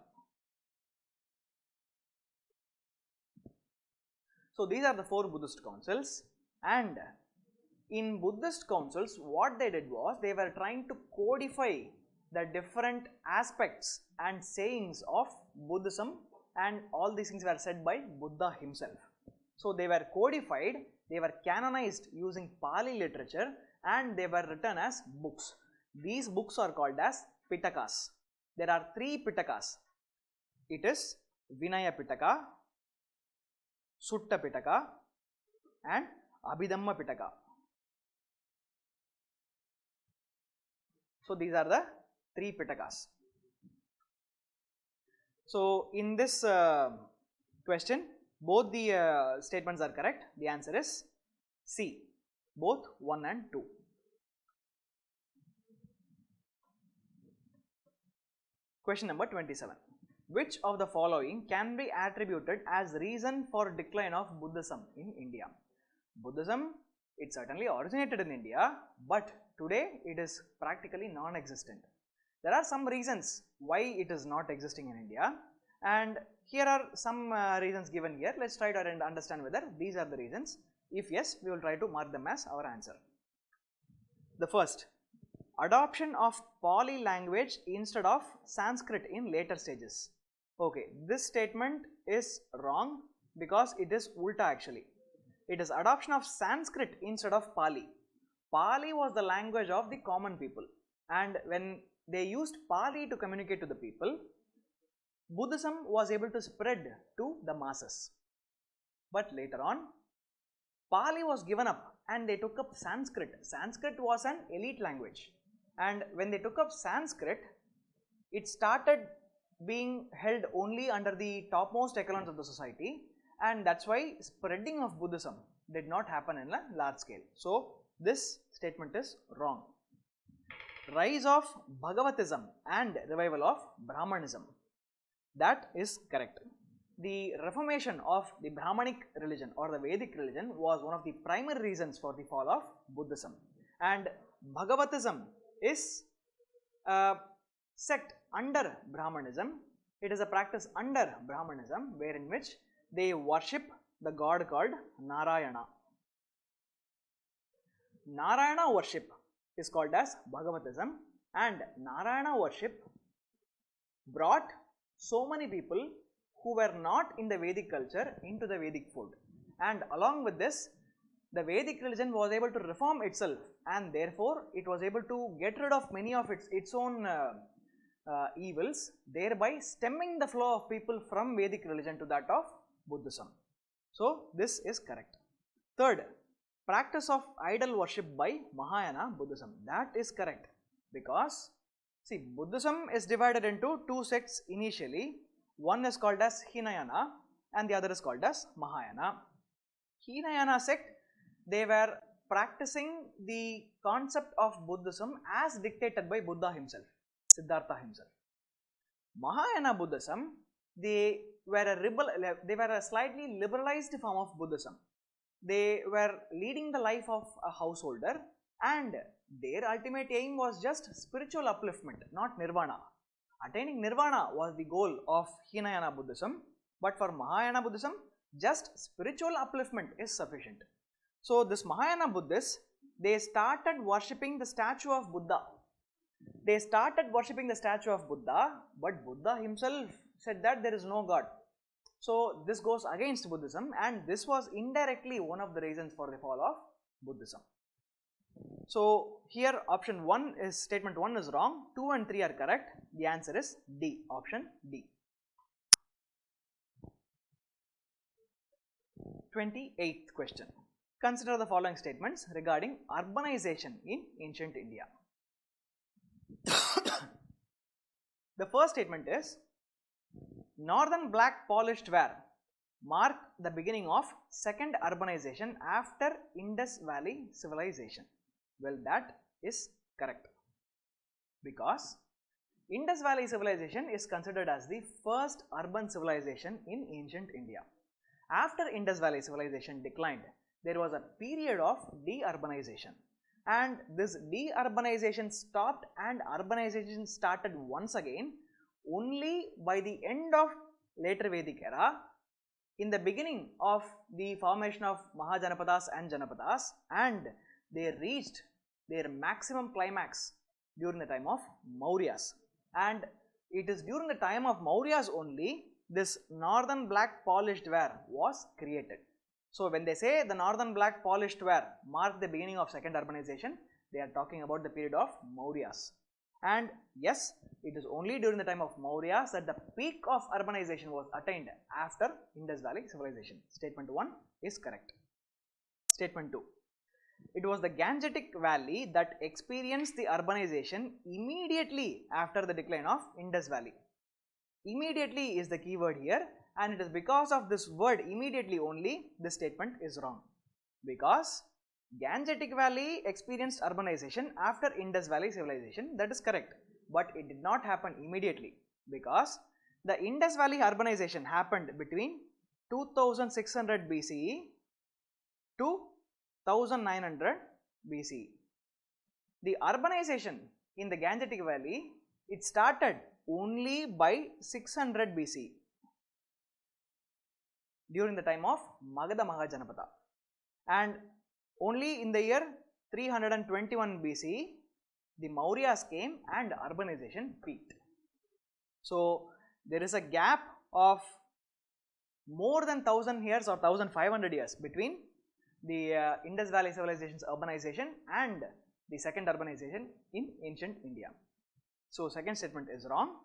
So these are the 4 Buddhist councils, and in Buddhist councils what they did was they were trying to codify the different aspects and sayings of Buddhism, and all these things were said by Buddha himself. So they were codified, they were canonized using Pali literature, and they were written as books. These books are called as Pitakas. There are 3 Pitakas. It is Vinaya Pitaka, Sutta Pitaka and Abhidhamma Pitaka. So these are the 3 Pitakas. So in this question, both the statements are correct. The answer is C, both 1 and 2. Question number 27. Which of the following can be attributed as reason for decline of Buddhism in India? Buddhism, it certainly originated in India, but today it is practically non-existent. There are some reasons why it is not existing in India, and here are some reasons given here. Let's try to understand whether these are the reasons. If yes, we will try to mark them as our answer. The first, adoption of Pali language instead of Sanskrit in later stages. Okay, this statement is wrong because it is ulta actually. It is adoption of Sanskrit instead of Pali. Pali was the language of the common people, and when they used Pali to communicate to the people, Buddhism was able to spread to the masses. But later on, Pali was given up and they took up Sanskrit. Sanskrit was an elite language, and when they took up Sanskrit, it started being held only under the topmost echelons of the society, and that's why spreading of Buddhism did not happen in a large scale. So this statement is wrong. Rise of Bhagavatism and revival of Brahmanism. That is correct. The reformation of the Brahmanic religion or the Vedic religion was one of the primary reasons for the fall of Buddhism. And Bhagavatism is a sect under Brahmanism. It is a practice under Brahmanism wherein which they worship the god called Narayana. Narayana worship is called as Bhagavatism, and Narayana worship brought so many people who were not in the Vedic culture into the Vedic fold, and along with this, the Vedic religion was able to reform itself, and therefore it was able to get rid of many of its own evils, thereby stemming the flow of people from Vedic religion to that of Buddhism. So this is correct. Third, practice of idol worship by Mahayana Buddhism. That is correct, because see, Buddhism is divided into two sects initially. One is called as Hinayana and the other is called as Mahayana. Hinayana sect, they were practicing the concept of Buddhism as dictated by Buddha himself, Siddhartha himself. Mahayana Buddhism, they were a slightly liberalized form of Buddhism. They were leading the life of a householder, and their ultimate aim was just spiritual upliftment, not nirvana. Attaining nirvana was the goal of Hinayana Buddhism, but for Mahayana Buddhism, just spiritual upliftment is sufficient. So this Mahayana Buddhists, they started worshipping the statue of Buddha. They started worshipping the statue of Buddha, but Buddha himself said that there is no God. So this goes against Buddhism, and this was indirectly one of the reasons for the fall of Buddhism. So here option 1 is, statement 1 is wrong, 2 and 3 are correct. The answer is D, option D. 28th question. Consider the following statements regarding urbanization in ancient India. The first statement is, northern black polished ware marked the beginning of second urbanization after Indus Valley civilization. Well, that is correct, because Indus Valley civilization is considered as the first urban civilization in ancient India. After Indus Valley civilization declined, there was a period of de-urbanization, and this de-urbanization stopped and urbanization started once again only by the end of later Vedic era, in the beginning of the formation of Mahajanapadas and Janapadas, and they reached their maximum climax during the time of Mauryas. And it is during the time of Mauryas only this northern black polished ware was created. So when they say the northern black polished ware marked the beginning of second urbanization, they are talking about the period of Mauryas. And yes, it is only during the time of Mauryas that the peak of urbanization was attained after Indus Valley civilization. Statement 1 is correct. Statement 2. It was the Gangetic Valley that experienced the urbanization immediately after the decline of Indus Valley. Immediately is the key word here, and it is because of this word immediately only this statement is wrong, because Gangetic Valley experienced urbanization after Indus Valley civilization. That is correct, but it did not happen immediately, because the Indus Valley urbanization happened between 2600 BCE to 1900 BCE. The urbanization in the Gangetic Valley It started only by 600 BC during the time of Magadha Mahajanapata, and only in the year 321 BC the Mauryas came and urbanization peaked. So there is a gap of more than 1000 years or 1500 years between the Indus Valley civilization's urbanization and the second urbanization in ancient India. So second statement is wrong,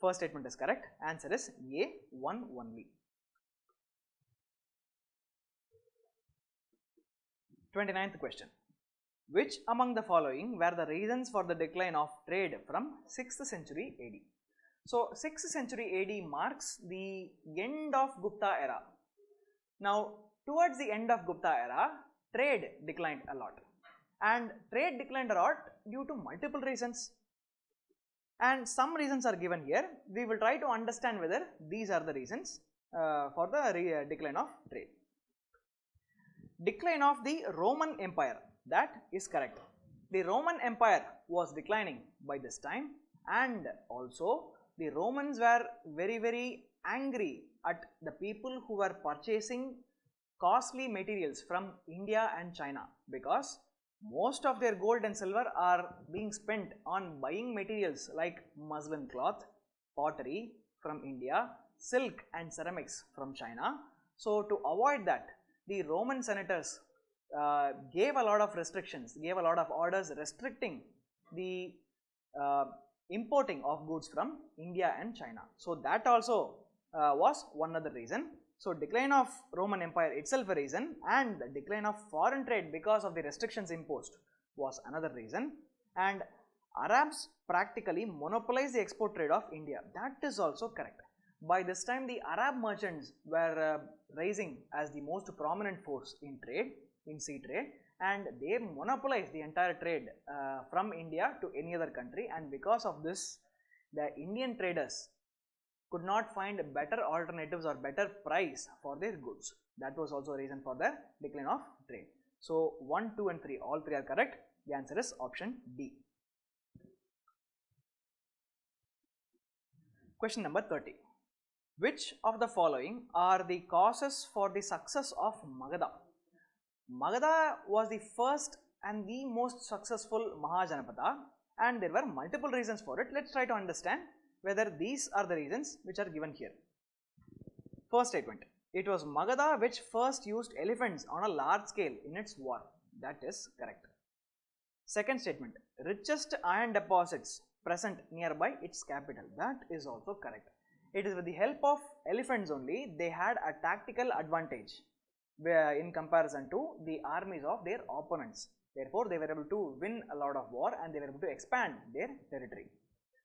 first statement is correct, answer is A, 1 only. 29th question. Which among the following were the reasons for the decline of trade from 6th century AD? So 6th century AD marks the end of Gupta era. Now towards the end of Gupta era, trade declined a lot, and trade declined a lot due to multiple reasons, and some reasons are given here. We will try to understand whether these are the reasons for the decline of trade. Decline of the Roman Empire, that is correct. The Roman Empire was declining by this time, and also the Romans were very angry at the people who were purchasing costly materials from India and China, because most of their gold and silver are being spent on buying materials like muslin cloth, pottery from India, silk and ceramics from China. So to avoid that, the Roman senators gave a lot of restrictions, gave a lot of orders restricting the importing of goods from India and China. So that also was one other reason. So decline of Roman Empire itself a reason, and the decline of foreign trade because of the restrictions imposed was another reason, and Arabs practically monopolized the export trade of India, that is also correct. By this time the Arab merchants were rising as the most prominent force in trade, in sea trade, and they monopolized the entire trade from India to any other country, and because of this the Indian traders could not find better alternatives or better price for their goods. That was also a reason for the decline of trade. So 1, 2 and 3, all 3 are correct. The answer is option D. Question number 30. Which of the following are the causes for the success of Magadha? Magadha was the first and the most successful Mahajanapata, and there were multiple reasons for it. Let's try to understand whether these are the reasons which are given here. First statement, it was Magadha which first used elephants on a large scale in its war. That is correct. Second statement, richest iron deposits present nearby its capital. That is also correct. It is with the help of elephants only they had a tactical advantage in comparison to the armies of their opponents. Therefore, they were able to win a lot of war and they were able to expand their territory.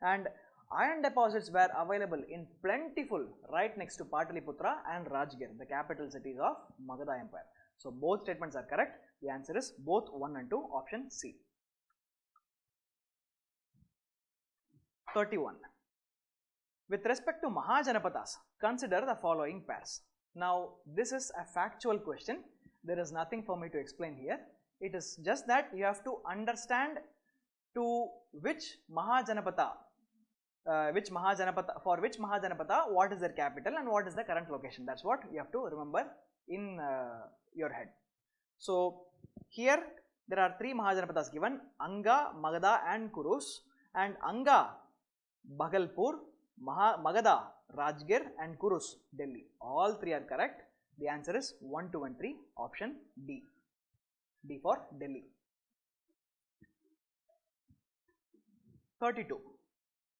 And iron deposits were available in plentiful right next to Pataliputra and Rajgir, the capital cities of Magadha Empire. So both statements are correct. The answer is both 1 and 2, option C. 31. With respect to Mahajanapatas, consider the following pairs. Now this is a factual question. There is nothing for me to explain here. It is just that you have to understand to which Mahajanapata, for which Mahajanapata, what is their capital and what is the current location. That's what you have to remember in your head. So here there are 3 Mahajanapatas given: Anga, Magadha and Kurus. And Anga, Bhagalpur, Magadha, Rajgir and Kurus, Delhi. All 3 are correct. The answer is 1, 2 and 3, option D. D for Delhi. 32.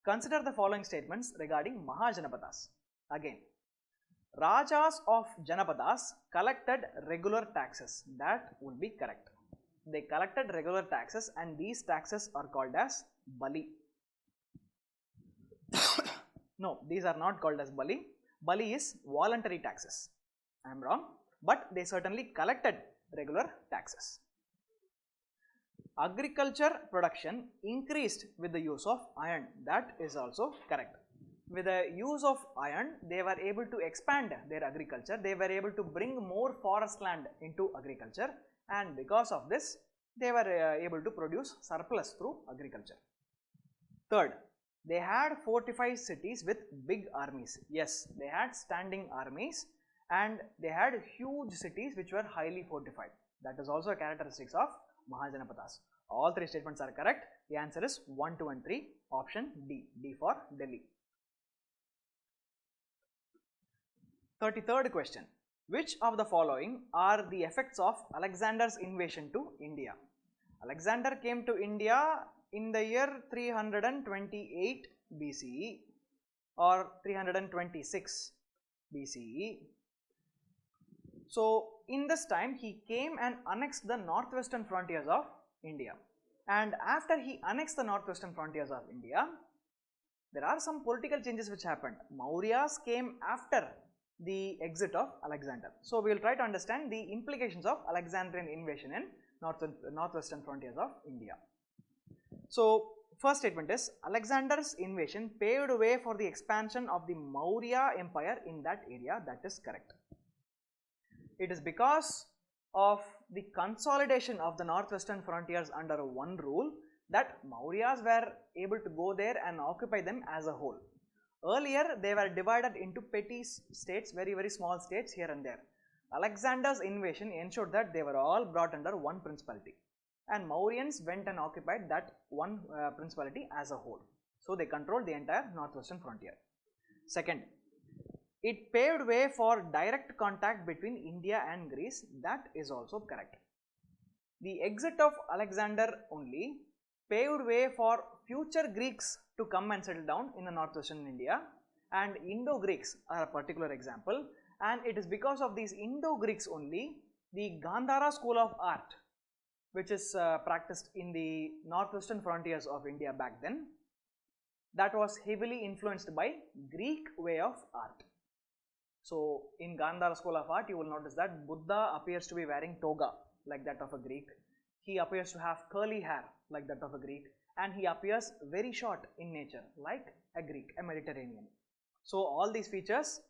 Consider the following statements regarding Mahajanapatas. Again, Rajas of Janapadas collected regular taxes. That would be correct. They collected regular taxes and these taxes are called as Bali. No, these are not called as Bali. Bali is voluntary taxes. I am wrong, but they certainly collected regular taxes. Agriculture production increased with the use of iron. That is also correct. With the use of iron, they were able to expand their agriculture. They were able to bring more forest land into agriculture, and because of this, they were able to produce surplus through agriculture. Third, They had fortified cities with big armies. Yes, they had standing armies and they had huge cities which were highly fortified. That is also a characteristics of Mahajanapadas. All three statements are correct. The answer is 1, 2 and 3. Option D. D for Delhi. 33rd question. Which of the following are the effects of Alexander's invasion to India? Alexander came to India in the year 328 BCE or 326 BCE. So, in this time he came and annexed the northwestern frontiers of India. And after he annexed the northwestern frontiers of India, there are some political changes which happened. Mauryas came after the exit of Alexander. So, we will try to understand the implications of Alexandrian invasion in northwestern frontiers of India. So, first statement is Alexander's invasion paved way for the expansion of the Maurya Empire in that area. That is correct. It is because of the consolidation of the northwestern frontiers under one rule that Mauryas were able to go there and occupy them as a whole. Earlier, they were divided into petty states, very small states here and there. Alexander's invasion ensured that they were all brought under one principality, and Mauryans went and occupied that one principality as a whole. So, they controlled the entire northwestern frontier. Second, it paved way for direct contact between India and Greece. That is also correct. The exit of Alexander only paved way for future Greeks to come and settle down in the northwestern India, and Indo-Greeks are a particular example, and it is because of these Indo-Greeks only the Gandhara school of art, which is practiced in the northwestern frontiers of India back then, that was heavily influenced by Greek way of art. So, in Gandhara school of art, you will notice that Buddha appears to be wearing toga like that of a Greek. He appears to have curly hair like that of a Greek, and he appears very short in nature like a Greek, a Mediterranean. So, all these features,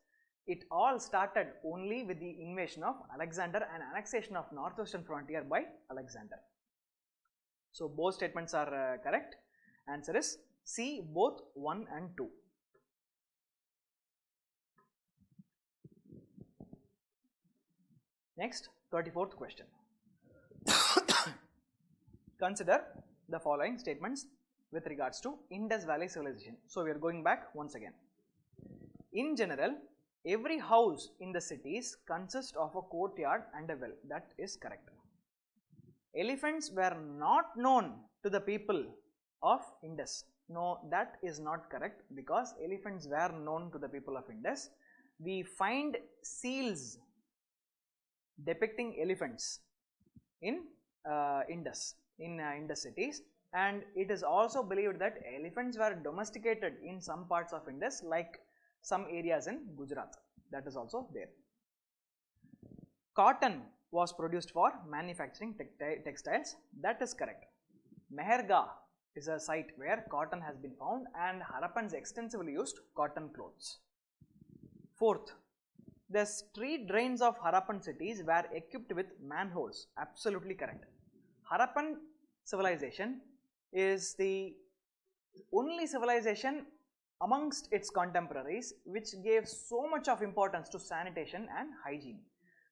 it all started only with the invasion of Alexander and annexation of northwestern frontier by Alexander. So, both statements are correct. Answer is C, both 1 and 2. Next, 34th question. Consider the following statements with regards to Indus Valley civilization. So, we are going back once again. In general, every house in the cities consists of a courtyard and a well. That is correct. Elephants were not known to the people of Indus. No, that is not correct, because elephants were known to the people of Indus. We find seals depicting elephants in Indus cities, and it is also believed that elephants were domesticated in some parts of Indus, like some areas in Gujarat. That is also there. Cotton was produced for manufacturing textiles. That is correct. Mehergarh is a site where cotton has been found, and Harappans extensively used cotton clothes. Fourth, the street drains of Harappan cities were equipped with manholes. Absolutely correct. Harappan civilization is the only civilization amongst its contemporaries which gave so much of importance to sanitation and hygiene.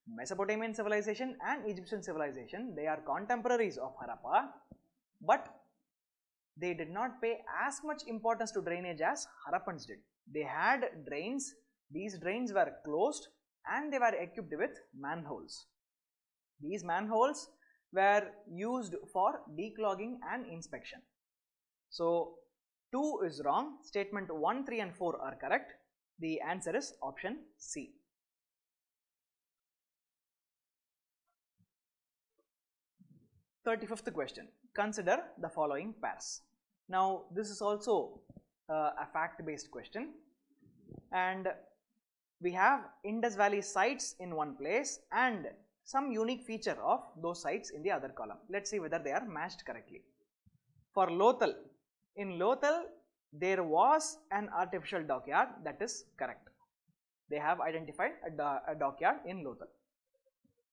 Mesopotamian civilization and Egyptian civilization, they are contemporaries of Harappa, but they did not pay as much importance to drainage as Harappans did. They had drains. These drains were closed and they were equipped with manholes. These manholes were used for declogging and inspection. So, 2 is wrong. Statement 1, 3 and 4 are correct. The answer is option C. Thirty-fifth question. Consider the following pairs. Now, this is also a fact-based question, and we have Indus Valley sites in one place and some unique feature of those sites in the other column. Let us see whether they are matched correctly. For Lothal, in Lothal there was an artificial dockyard. That is correct. They have identified a dockyard in Lothal.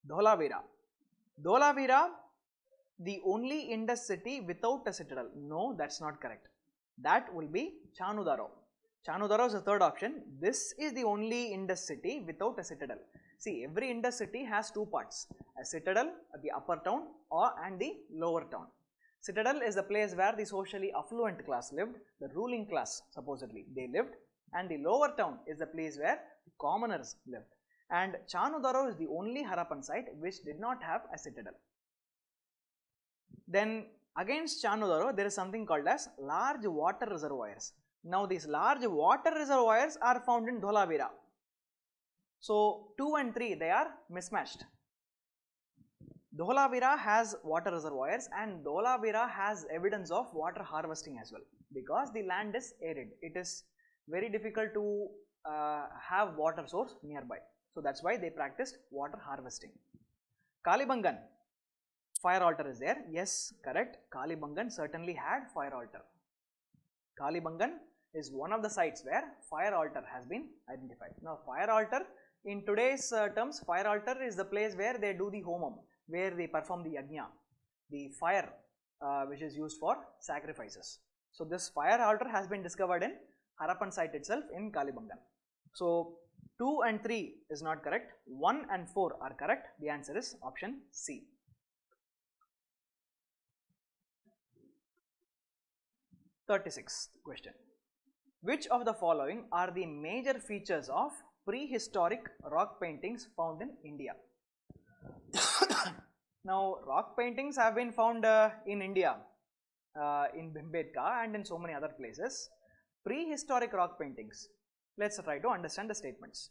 Dholavira, the only Indus city without a citadel. No, that is not correct. That will be Chanudaro. Chanudaro is the third option. This is the only Indus city without a citadel. See, every Indus city has two parts, a citadel at the upper town and the lower town. Citadel is the place where the socially affluent class lived, the ruling class supposedly they lived, and the lower town is the place where the commoners lived. And Chanudaro is the only Harappan site which did not have a citadel. Then against Chanudaro there is something called as large water reservoirs. Now these large water reservoirs are found in Dholavira. So 2 and 3 they are mismatched. Dholavira has water reservoirs and Dholavira has evidence of water harvesting as well, because the land is arid. It is very difficult to have water source nearby. So that's why they practiced water harvesting. Kalibangan, fire altar is there. Yes, correct. Kalibangan certainly had fire altar. Kalibangan is one of the sites where fire altar has been identified. Now fire altar, in today's terms, fire altar is the place where they do the homam, where they perform the yajna, the fire which is used for sacrifices. So this fire altar has been discovered in Harappan site itself in Kalibangan. So 2 and 3 is not correct, 1 and 4 are correct. The answer is option C. 36th question. Which of the following are the major features of prehistoric rock paintings found in India? Now rock paintings have been found in India, in Bhimbetka and in so many other places. Prehistoric rock paintings, let's try to understand the statements.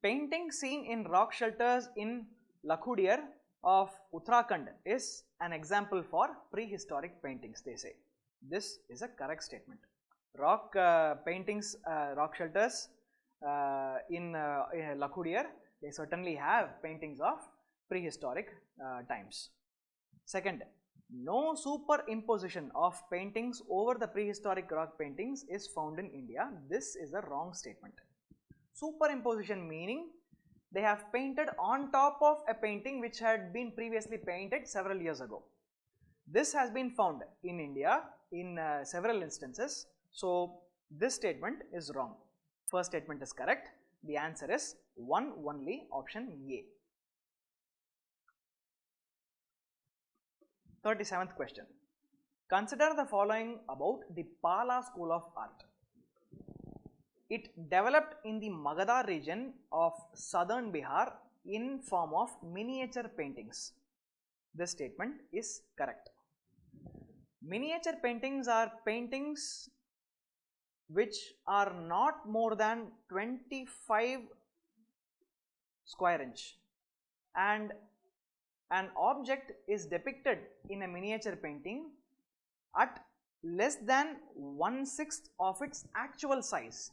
Painting seen in rock shelters in Lakhudiyar of Uttarakhand is an example for prehistoric paintings, they say. This is a correct statement. Rock paintings, rock shelters in Lakhudiyar, they certainly have paintings of prehistoric times. Second, no superimposition of paintings over the prehistoric rock paintings is found in India. This is a wrong statement. Superimposition meaning they have painted on top of a painting which had been previously painted several years ago. This has been found in India in several instances. So this statement is wrong. First statement is correct. The answer is 1 only, option A. 37th question. Consider the following about the Pala school of art. It developed in the Magadha region of southern Bihar in form of miniature paintings. This statement is correct. Miniature paintings are paintings which are not more than 25 square inch, and an object is depicted in a miniature painting at less than 1/6 of its actual size.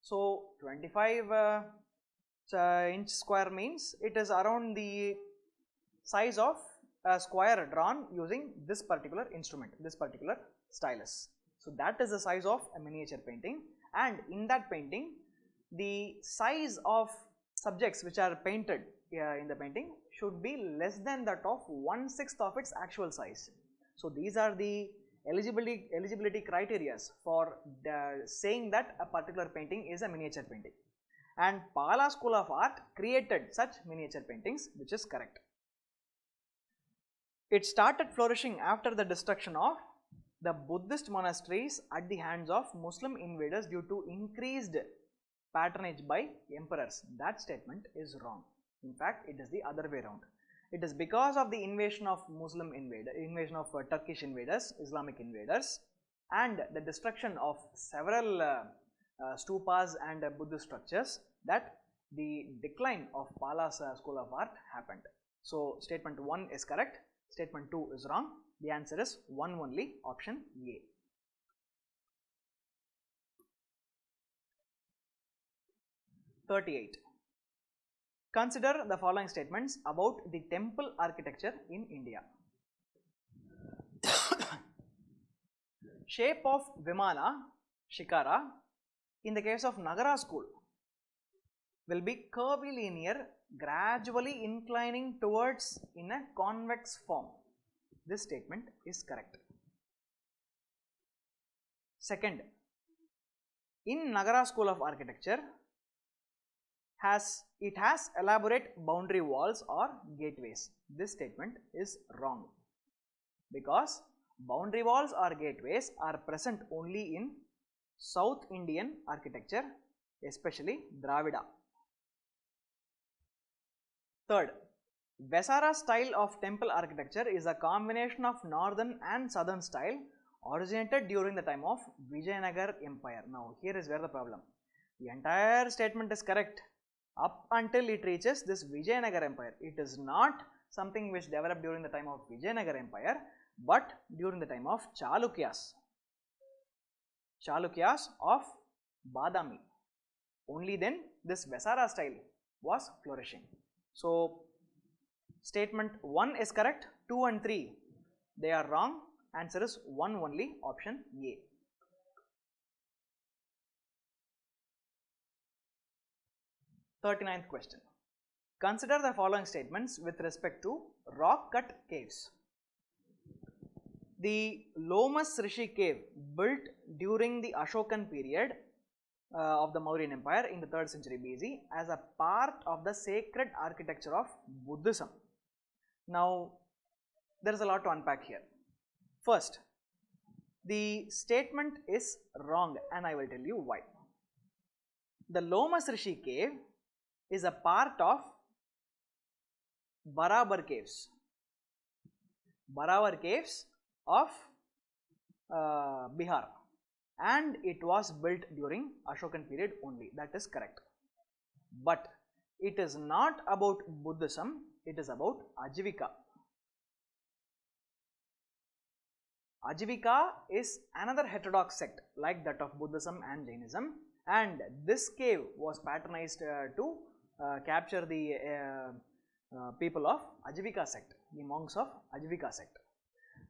So 25 inch square means it is around the size of a square drawn using this particular instrument, this particular stylus. So that is the size of a miniature painting, and in that painting the size of subjects which are painted in the painting should be less than that of 1/6 of its actual size. So these are the eligibility criteria for saying that a particular painting is a miniature painting, and Pala school of art created such miniature paintings, which is correct. It started flourishing after the destruction of the Buddhist monasteries at the hands of Muslim invaders due to increased patronage by emperors. That statement is wrong. In fact, it is the other way around. It is because of the invasion of Turkish invaders, Islamic invaders, and the destruction of several stupas and Buddhist structures that the decline of Pala's school of art happened. So statement 1 is correct, statement 2 is wrong. The answer is 1 only, option A. (38) Consider the following statements about the temple architecture in India. Shape of Vimana, Shikara, in the case of Nagara school, will be curvilinear, gradually inclining towards in a convex form. This statement is correct. Second, in Nagara School of Architecture, it has elaborate boundary walls or gateways. This statement is wrong because boundary walls or gateways are present only in South Indian architecture, especially Dravida. Third, Vesara style of temple architecture is a combination of northern and southern style originated during the time of Vijayanagar Empire. Now here is where the problem. The entire statement is correct up until it reaches this Vijayanagar Empire. It is not something which developed during the time of Vijayanagar Empire, but during the time of Chalukyas. Chalukyas of Badami. Only then this Vesara style was flourishing. So statement 1 is correct, 2 and 3 they are wrong. Answer is 1 only, option A. Thirty-ninth question. Consider the following statements with respect to rock cut caves. The Lomas Rishi cave built during the Ashokan period of the Mauryan Empire in the 3rd century BC as a part of the sacred architecture of Buddhism. Now, there is a lot to unpack here. First, the statement is wrong and I will tell you why. The Lomas Rishi cave is a part of Barabar caves. Barabar caves of Bihar, and it was built during Ashokan period only. That is correct. But it is not about Buddhism, it is about Ajivika. Ajivika is another heterodox sect like that of Buddhism and Jainism, and this cave was patronized to capture the people of Ajivika sect, the monks of Ajivika sect.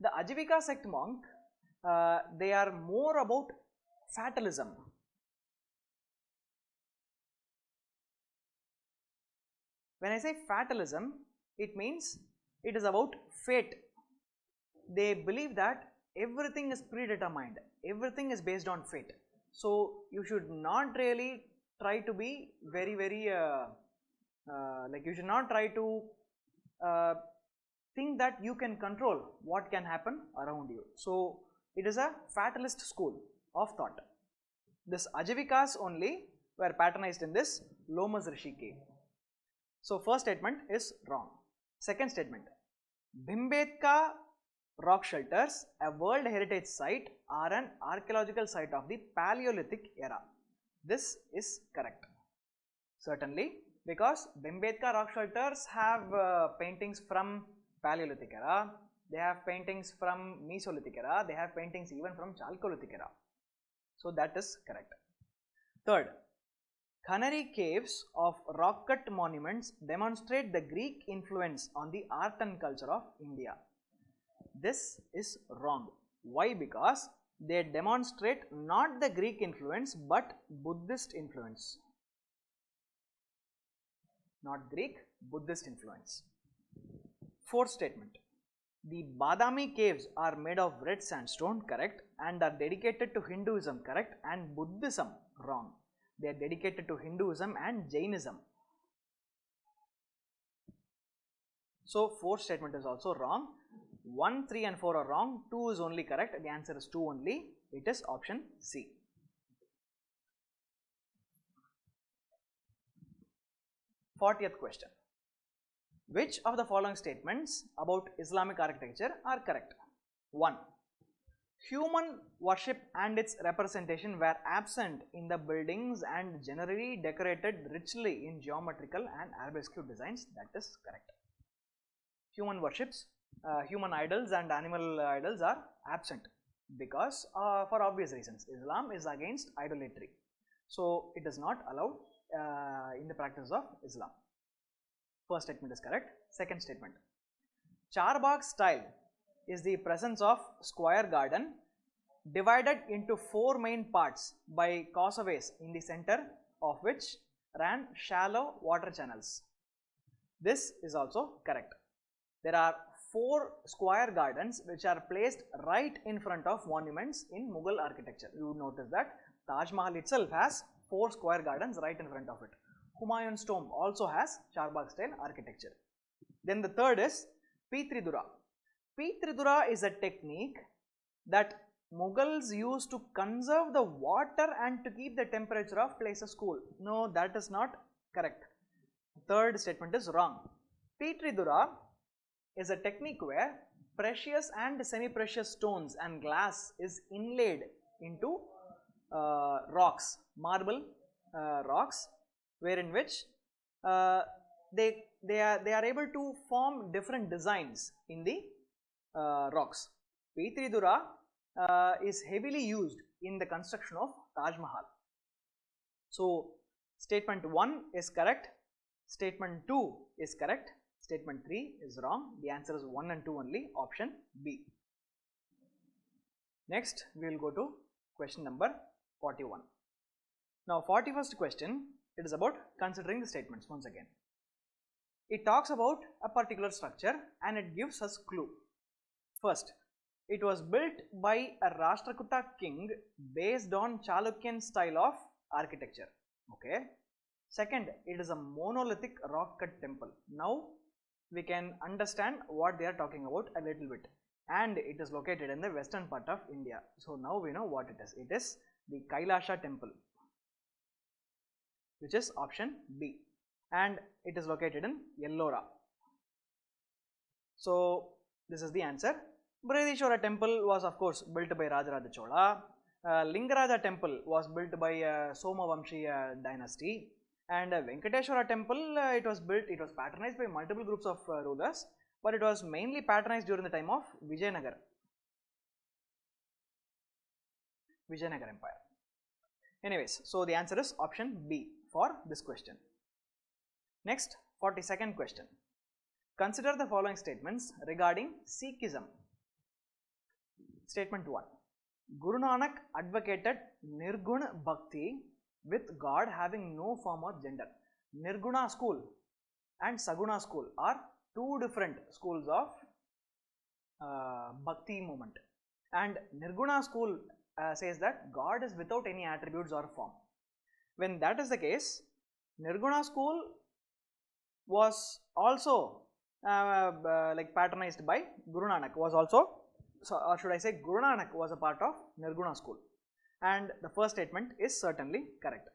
The Ajivika sect monk, they are more about fatalism. When I say fatalism, it means it is about fate. They believe that everything is predetermined, everything is based on fate. So you should not really try to be very like you should not try to think that you can control what can happen around you. So it is a fatalist school of thought. This Ajivikas only were patronized in this Lomas Rishi cave. So first statement is wrong. Second statement, Bhimbetka rock shelters, a World Heritage Site, are an archaeological site of the Paleolithic era. This is correct. Certainly, because Bhimbetka rock shelters have paintings from Paleolithic era, they have paintings from Mesolithic era, they have paintings even from Chalcolithic era. So that is correct. Third, Khanari caves of rock cut monuments demonstrate the Greek influence on the art and culture of India. This is wrong. Why? Because they demonstrate not the Greek influence but Buddhist influence. Not Greek, Buddhist influence. Fourth statement, the Badami caves are made of red sandstone, correct, and are dedicated to Hinduism, correct, and Buddhism, wrong. They are dedicated to Hinduism and Jainism. So fourth statement is also wrong. 1, 3 and 4 are wrong, 2 is only correct, the answer is 2 only, it is option C. Fortieth question. Which of the following statements about Islamic architecture are correct? 1. Human worship and its representation were absent in the buildings and generally decorated richly in geometrical and arabesque designs. That is correct. Human worships, human idols and animal idols are absent because for obvious reasons. Islam is against idolatry. So it is not allowed in the practice of Islam. First statement is correct. Second statement, Charbagh style is the presence of square garden divided into 4 main parts by causeways in the center of which ran shallow water channels. This is also correct. There are 4 square gardens which are placed right in front of monuments in Mughal architecture. You would notice that Taj Mahal itself has 4 square gardens right in front of it. Humayun's tomb also has Charbagh style architecture. Then the third is Pitridura. Pitridura is a technique that Mughals used to conserve the water and to keep the temperature of places cool. No, that is not correct. Third statement is wrong. Pitridura is a technique where precious and semi-precious stones and glass is inlaid into rocks, marble rocks, wherein which they are able to form different designs in the rocks. Pitridura is heavily used in the construction of Taj Mahal. So, statement 1 is correct, statement 2 is correct, statement 3 is wrong. The answer is 1 and 2 only, option B. Next, we will go to question number 41. Now, 41st question, it is about considering the statements once again. It talks about a particular structure and it gives us clue. First, it was built by a Rashtrakuta king based on Chalukyan style of architecture. Okay. Second, it is a monolithic rock cut temple. Now, we can understand what they are talking about a little bit. And it is located in the western part of India. So, now we know what it is. It is the Kailasha temple, which is option B. And it is located in Ellora. So, this is the answer. Brihadishwara temple was of course built by Rajaraja Chola. Lingaraja temple was built by Somavamshi dynasty. And Venkateshwara temple, it was patronized by multiple groups of rulers, but it was mainly patronized during the time of Vijayanagar Empire. Anyways, so the answer is option B for this question. Next, 42nd question. Consider the following statements regarding Sikhism. Statement 1. Guru Nanak advocated Nirguna Bhakti with God having no form or gender. Nirguna school and Saguna school are two different schools of Bhakti movement. And Nirguna school says that God is without any attributes or form. When that is the case, Nirguna school was also like patronized by Guru Nanak, was also, or should I say Guru Nanak was a part of Nirguna school, and the first statement is certainly correct.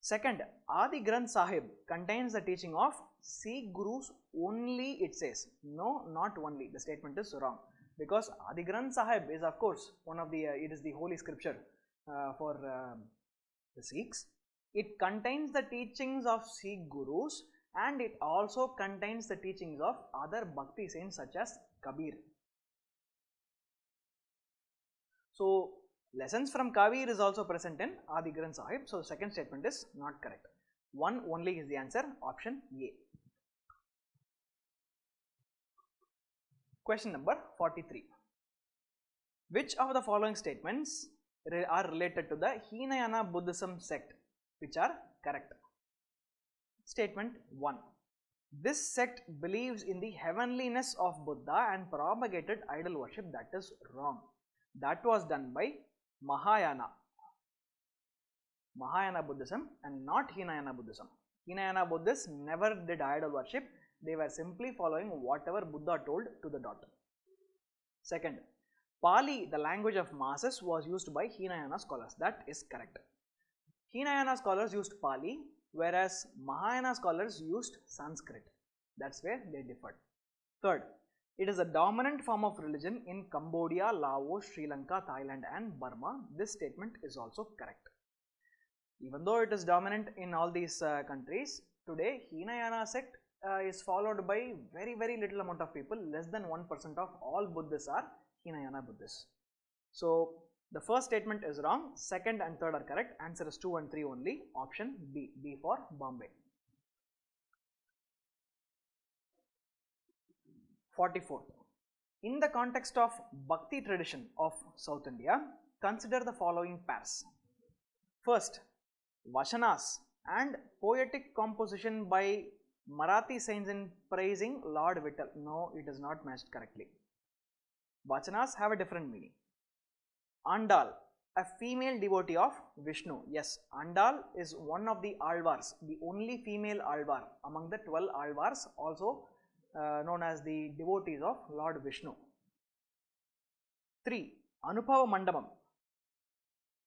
Second, Adi Granth Sahib contains the teaching of Sikh Gurus only, it says. No, not only. The statement is wrong, because Adi Granth Sahib is of course one of the, it is the holy scripture for the Sikhs. It contains the teachings of Sikh Gurus and it also contains the teachings of other Bhakti saints such as Kabir. So, lessons from Kabir is also present in Adi Granth Sahib. So, the second statement is not correct. 1 only is the answer, option A. Question number 43. Which of the following statements are related to the Hinayana Buddhism sect which are correct? Statement 1. This sect believes in the heavenliness of Buddha and propagated idol worship. That is wrong. That was done by Mahayana Buddhism and not Hinayana Buddhism. Hinayana Buddhists never did idol worship. They were simply following whatever Buddha told to the dot. Second, Pali, the language of masses, was used by Hinayana scholars. That is correct. Hinayana scholars used Pali, whereas Mahayana scholars used Sanskrit. That's where they differed. Third, it is a dominant form of religion in Cambodia, Laos, Sri Lanka, Thailand and Burma. This statement is also correct. Even though it is dominant in all these countries, today Hinayana sect is followed by very little amount of people. Less than 1% of all Buddhists are Hinayana Buddhists. So, the first statement is wrong, second and third are correct. Answer is 2 and 3 only, option B, B for Bombay. 44. In the context of Bhakti tradition of South India, consider the following pairs. First, Vashanas and poetic composition by Marathi saints in praising Lord Vittal. No, it is not matched correctly. Vachanas have a different meaning. Andal, a female devotee of Vishnu. Yes, Andal is one of the Alvars, the only female Alvar among the 12 Alvars, also known as the devotees of Lord Vishnu. 3. Anubhava Mandapam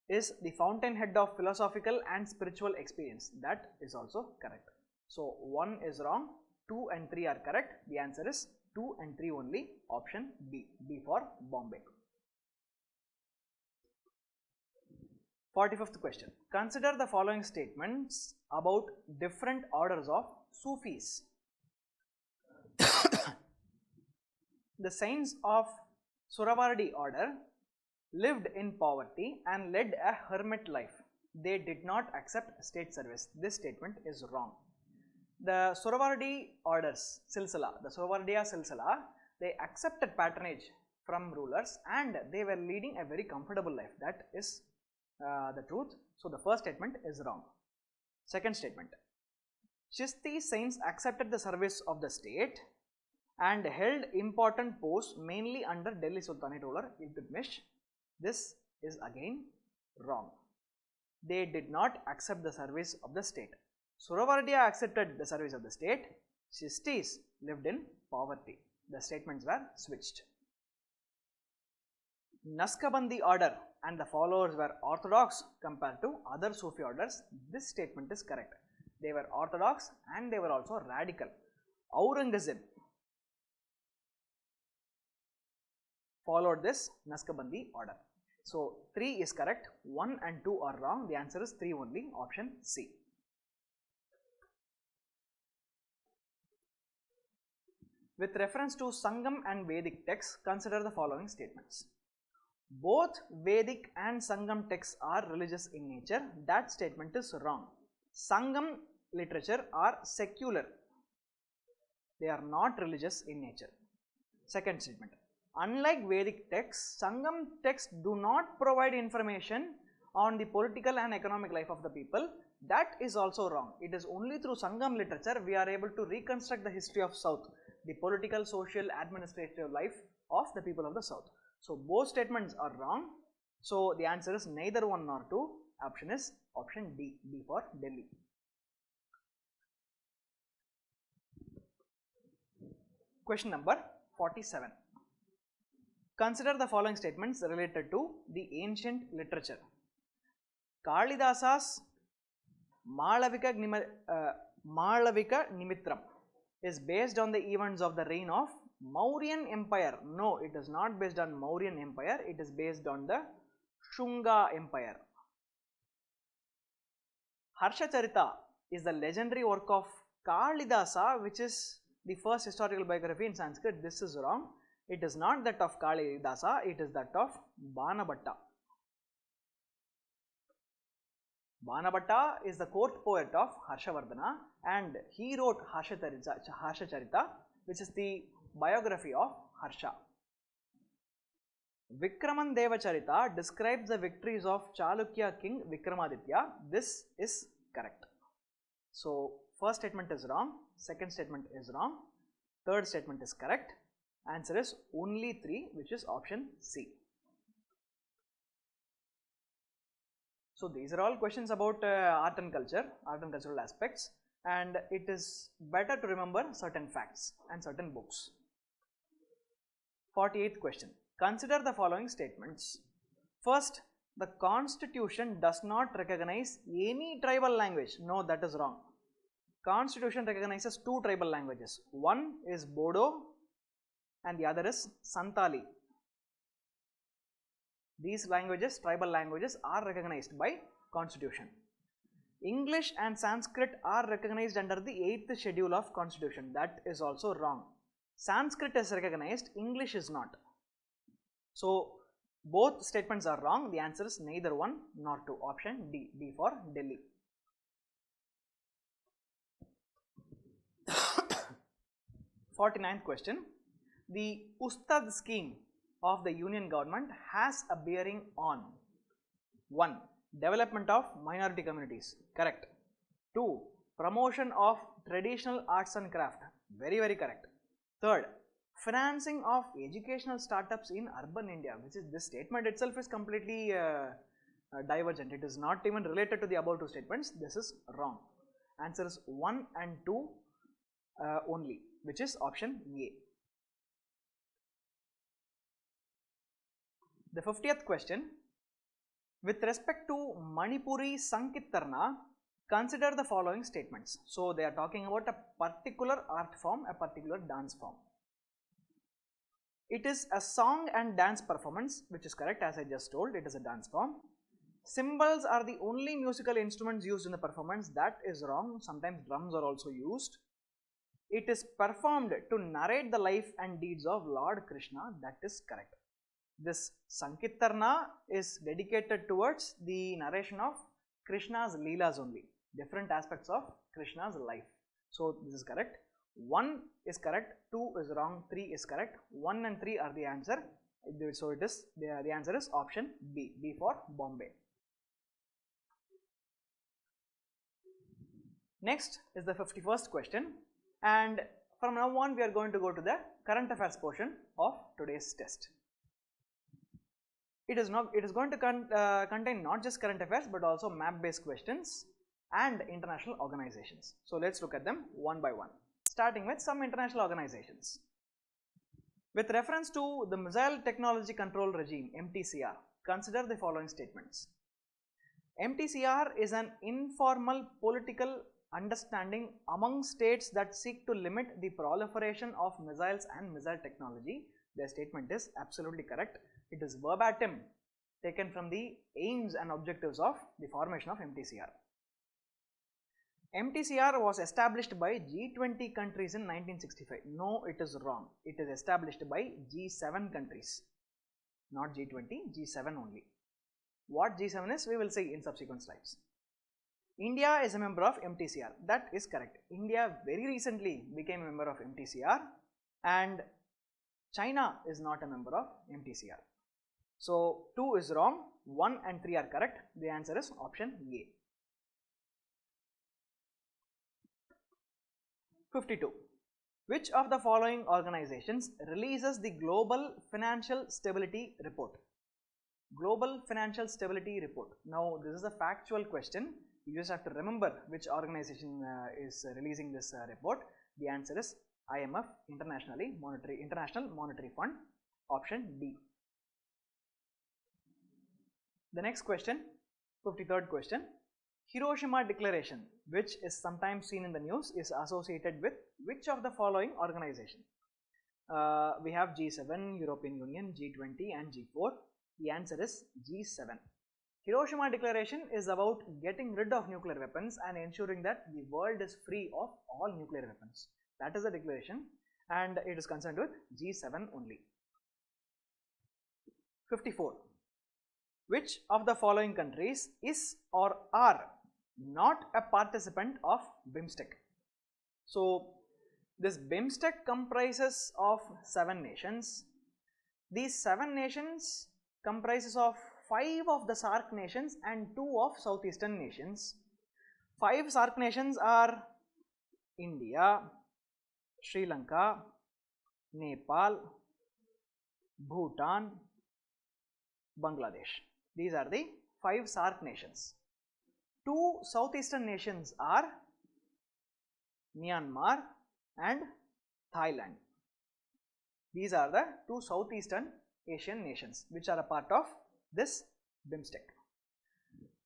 is the fountainhead of philosophical and spiritual experience. That is also correct. So 1 is wrong, 2 and 3 are correct. The answer is 2 and 3 only, option B, B for Bombay. 45th question. Consider the following statements about different orders of Sufis. The saints of Suravardi order lived in poverty and led a hermit life. They did not accept state service. This statement is wrong. The Suravardi orders, Silsila, the Suravardiya Silsila, they accepted patronage from rulers and they were leading a very comfortable life. That is the truth. So the first statement is wrong. Second statement. Chishti saints accepted the service of the state and held important posts mainly under Delhi Sultanate ruler Iltutmish. This is again wrong. They did not accept the service of the state. Suravardiya accepted the service of the state. Chistis lived in poverty. The statements were switched. Naskabandi order and the followers were orthodox compared to other Sufi orders. This statement is correct. They were orthodox and they were also radical. Aurangzeb followed this Naskabandi order. So 3 is correct, 1 and 2 are wrong. The answer is 3 only, option C. With reference to Thangam and Vedic texts, consider the following statements. Both Vedic and Thangam texts are religious in nature. That statement is wrong. Thangam literature are secular. They are not religious in nature. Second statement. Unlike Vedic texts, Thangam texts do not provide information on the political and economic life of the people. That is also wrong. It is only through Thangam literature we are able to reconstruct the history of South, the political, social, administrative life of the people of the South. So both statements are wrong. So the answer is neither 1 nor 2. Option is option D, D for Delhi. Question number 47. Consider the following statements related to the ancient literature. Kalidasa's Malavika Nimitram is based on the events of the reign of Mauryan Empire. No, it is not based on Mauryan Empire. It is based on the Shunga Empire. Harshacharita is the legendary work of Kalidasa, which is the first historical biography in Sanskrit. This is wrong. It is not that of Kalidasa, it is that of Banabhatta. Banabhatta is the court poet of Harshavardhana and he wrote Harshacharita, which is the biography of Harsha. Vikraman Devacharita describes the victories of Chalukya king Vikramaditya. This is correct. So, first statement is wrong, second statement is wrong, third statement is correct. Answer is only 3, which is option C. So these are all questions about art and culture, art and cultural aspects, and it is better to remember certain facts and certain books. 48th question. Consider the following statements. First, the Constitution does not recognize any tribal language. No, that is wrong. Constitution recognizes 2 tribal languages. One is Bodo and the other is Santali. These languages, tribal languages, are recognized by Constitution. English and Sanskrit are recognized under the 8th schedule of Constitution. That is also wrong. Sanskrit is recognized, English is not. So both statements are wrong. The answer is neither 1 nor 2. Option D, D for Delhi. 49th question. The Ustad scheme of the union government has a bearing on 1. Development of minority communities. Correct. 2. Promotion of traditional arts and craft. Very, very correct. Third, financing of educational startups in urban India, which is this statement itself is completely divergent. It is not even related to the above two statements. This is wrong. Answer is 1 and 2 only, which is option A. The 50th question. With respect to Manipuri Sankirtana, consider the following statements. So, they are talking about a particular art form, a particular dance form. It is a song and dance performance, which is correct, as I just told, it is a dance form. Cymbals are the only musical instruments used in the performance. That is wrong. Sometimes drums are also used. It is performed to narrate the life and deeds of Lord Krishna. That is correct. This Sankirtana is dedicated towards the narration of Krishna's Leelas only, different aspects of Krishna's life. So, this is correct. 1 is correct, 2 is wrong, 3 is correct. 1 and 3 are the answer. So, it is the answer is option B, B for Bombay. Next is the 51st question, and from now on we are going to go to the current affairs portion of today's test. It is going to contain not just current affairs but also map based questions and international organizations. So, let us look at them one by one, starting with some international organizations. With reference to the Missile Technology Control Regime, MTCR, consider the following statements. MTCR is an informal political understanding among states that seek to limit the proliferation of missiles and missile technology. Their statement is absolutely correct. It is verbatim taken from the aims and objectives of the formation of MTCR. MTCR was established by G20 countries in 1965. No, it is wrong. It is established by G7 countries, not G20, G7 only. What G7 is, we will see in subsequent slides. India is a member of MTCR. That is correct. India very recently became a member of MTCR, and China is not a member of MTCR. So, 2 is wrong, 1 and 3 are correct. The answer is option A. 52. Which of the following organizations releases the Global Financial Stability Report? Global Financial Stability Report. Now, this is a factual question. You just have to remember which organization is releasing this report. The answer is IMF, International Monetary Fund, option D. The next question, 53rd question. Hiroshima Declaration, which is sometimes seen in the news, is associated with which of the following organization? We have G7, European Union, G20 and G4. The answer is G7. Hiroshima Declaration is about getting rid of nuclear weapons and ensuring that the world is free of all nuclear weapons. That is the declaration, and it is concerned with G7 only. 54. Which of the following countries is or are not a participant of BIMSTEC? So, this BIMSTEC comprises of 7 nations. These 7 nations comprises of 5 of the SAARC nations and 2 of Southeastern nations. 5 SAARC nations are India, Sri Lanka, Nepal, Bhutan, Bangladesh. These are the 5 SAARC nations. 2 Southeastern nations are Myanmar and Thailand. These are the 2 Southeastern Asian nations which are a part of this BIMSTEC.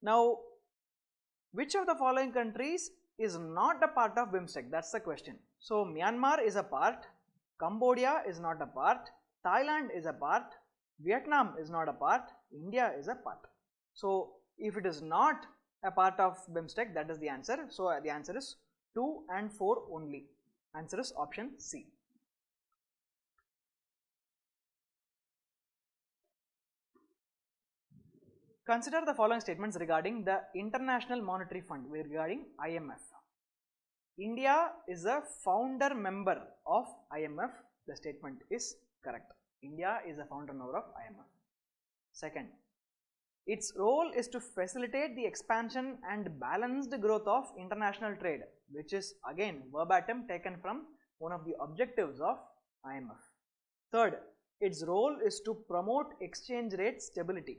Now, which of the following countries is not a part of BIMSTEC? That's the question. So, Myanmar is a part, Cambodia is not a part, Thailand is a part, Vietnam is not a part, India is a part. So, if it is not a part of BIMSTEC, that is the answer. So, the answer is 2 and 4 only. Answer is option C. Consider the following statements regarding the International Monetary Fund, regarding IMF. India is a founder member of IMF. The statement is correct. India is a founder member of IMF. Second, its role is to facilitate the expansion and balanced growth of international trade. which is again verbatim taken from one of the objectives of IMF. Third, its role is to promote exchange rate stability.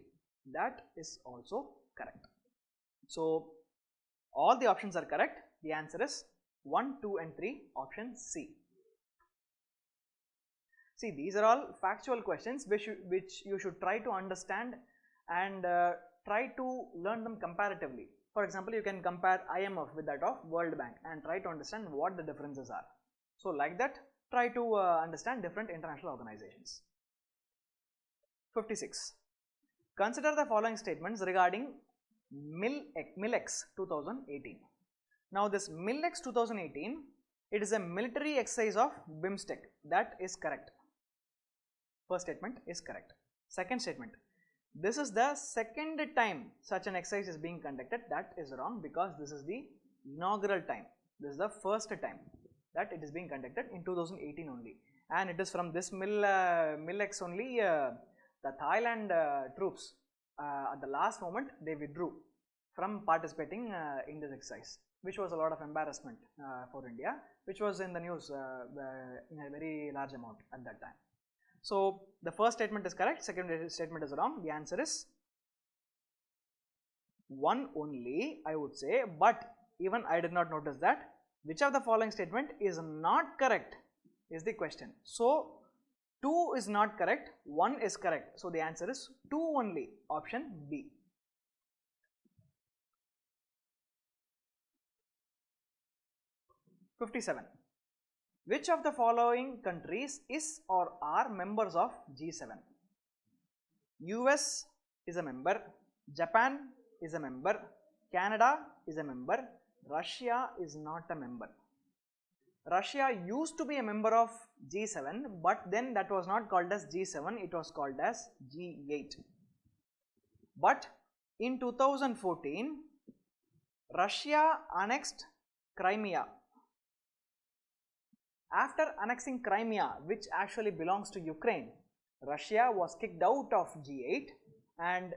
That is also correct. So, all the options are correct. The answer is 1, 2 and 3, option C. See, these are all factual questions which you should try to understand and try to learn them comparatively. For example, you can compare IMF with that of World Bank and try to understand what the differences are. So, like that, try to understand different international organizations. 56. Consider the following statements regarding MILEX 2018. Now, this MILEX 2018, it is a military exercise of BIMSTEC. That is correct. First statement is correct. Second statement, this is the second time such an exercise is being conducted. That is wrong, because this is the inaugural time. This is the first time that it is being conducted in 2018 only, and it is from this MILEX only the Thailand troops at the last moment they withdrew from participating in this exercise, which was a lot of embarrassment for India, which was in the news in a very large amount at that time. So, the first statement is correct, second statement is wrong. The answer is 1 only, I would say, but even I did not notice that. Which of the following statement is not correct is the question. So, 2 is not correct, 1 is correct. So, the answer is 2 only, option B. '57. Which of the following countries is or are members of G7? US is a member, Japan is a member, Canada is a member, Russia is not a member. Russia used to be a member of G7, but then that was not called as G7, it was called as G8. But in 2014, Russia annexed Crimea. After annexing Crimea, which actually belongs to Ukraine, Russia was kicked out of G8 and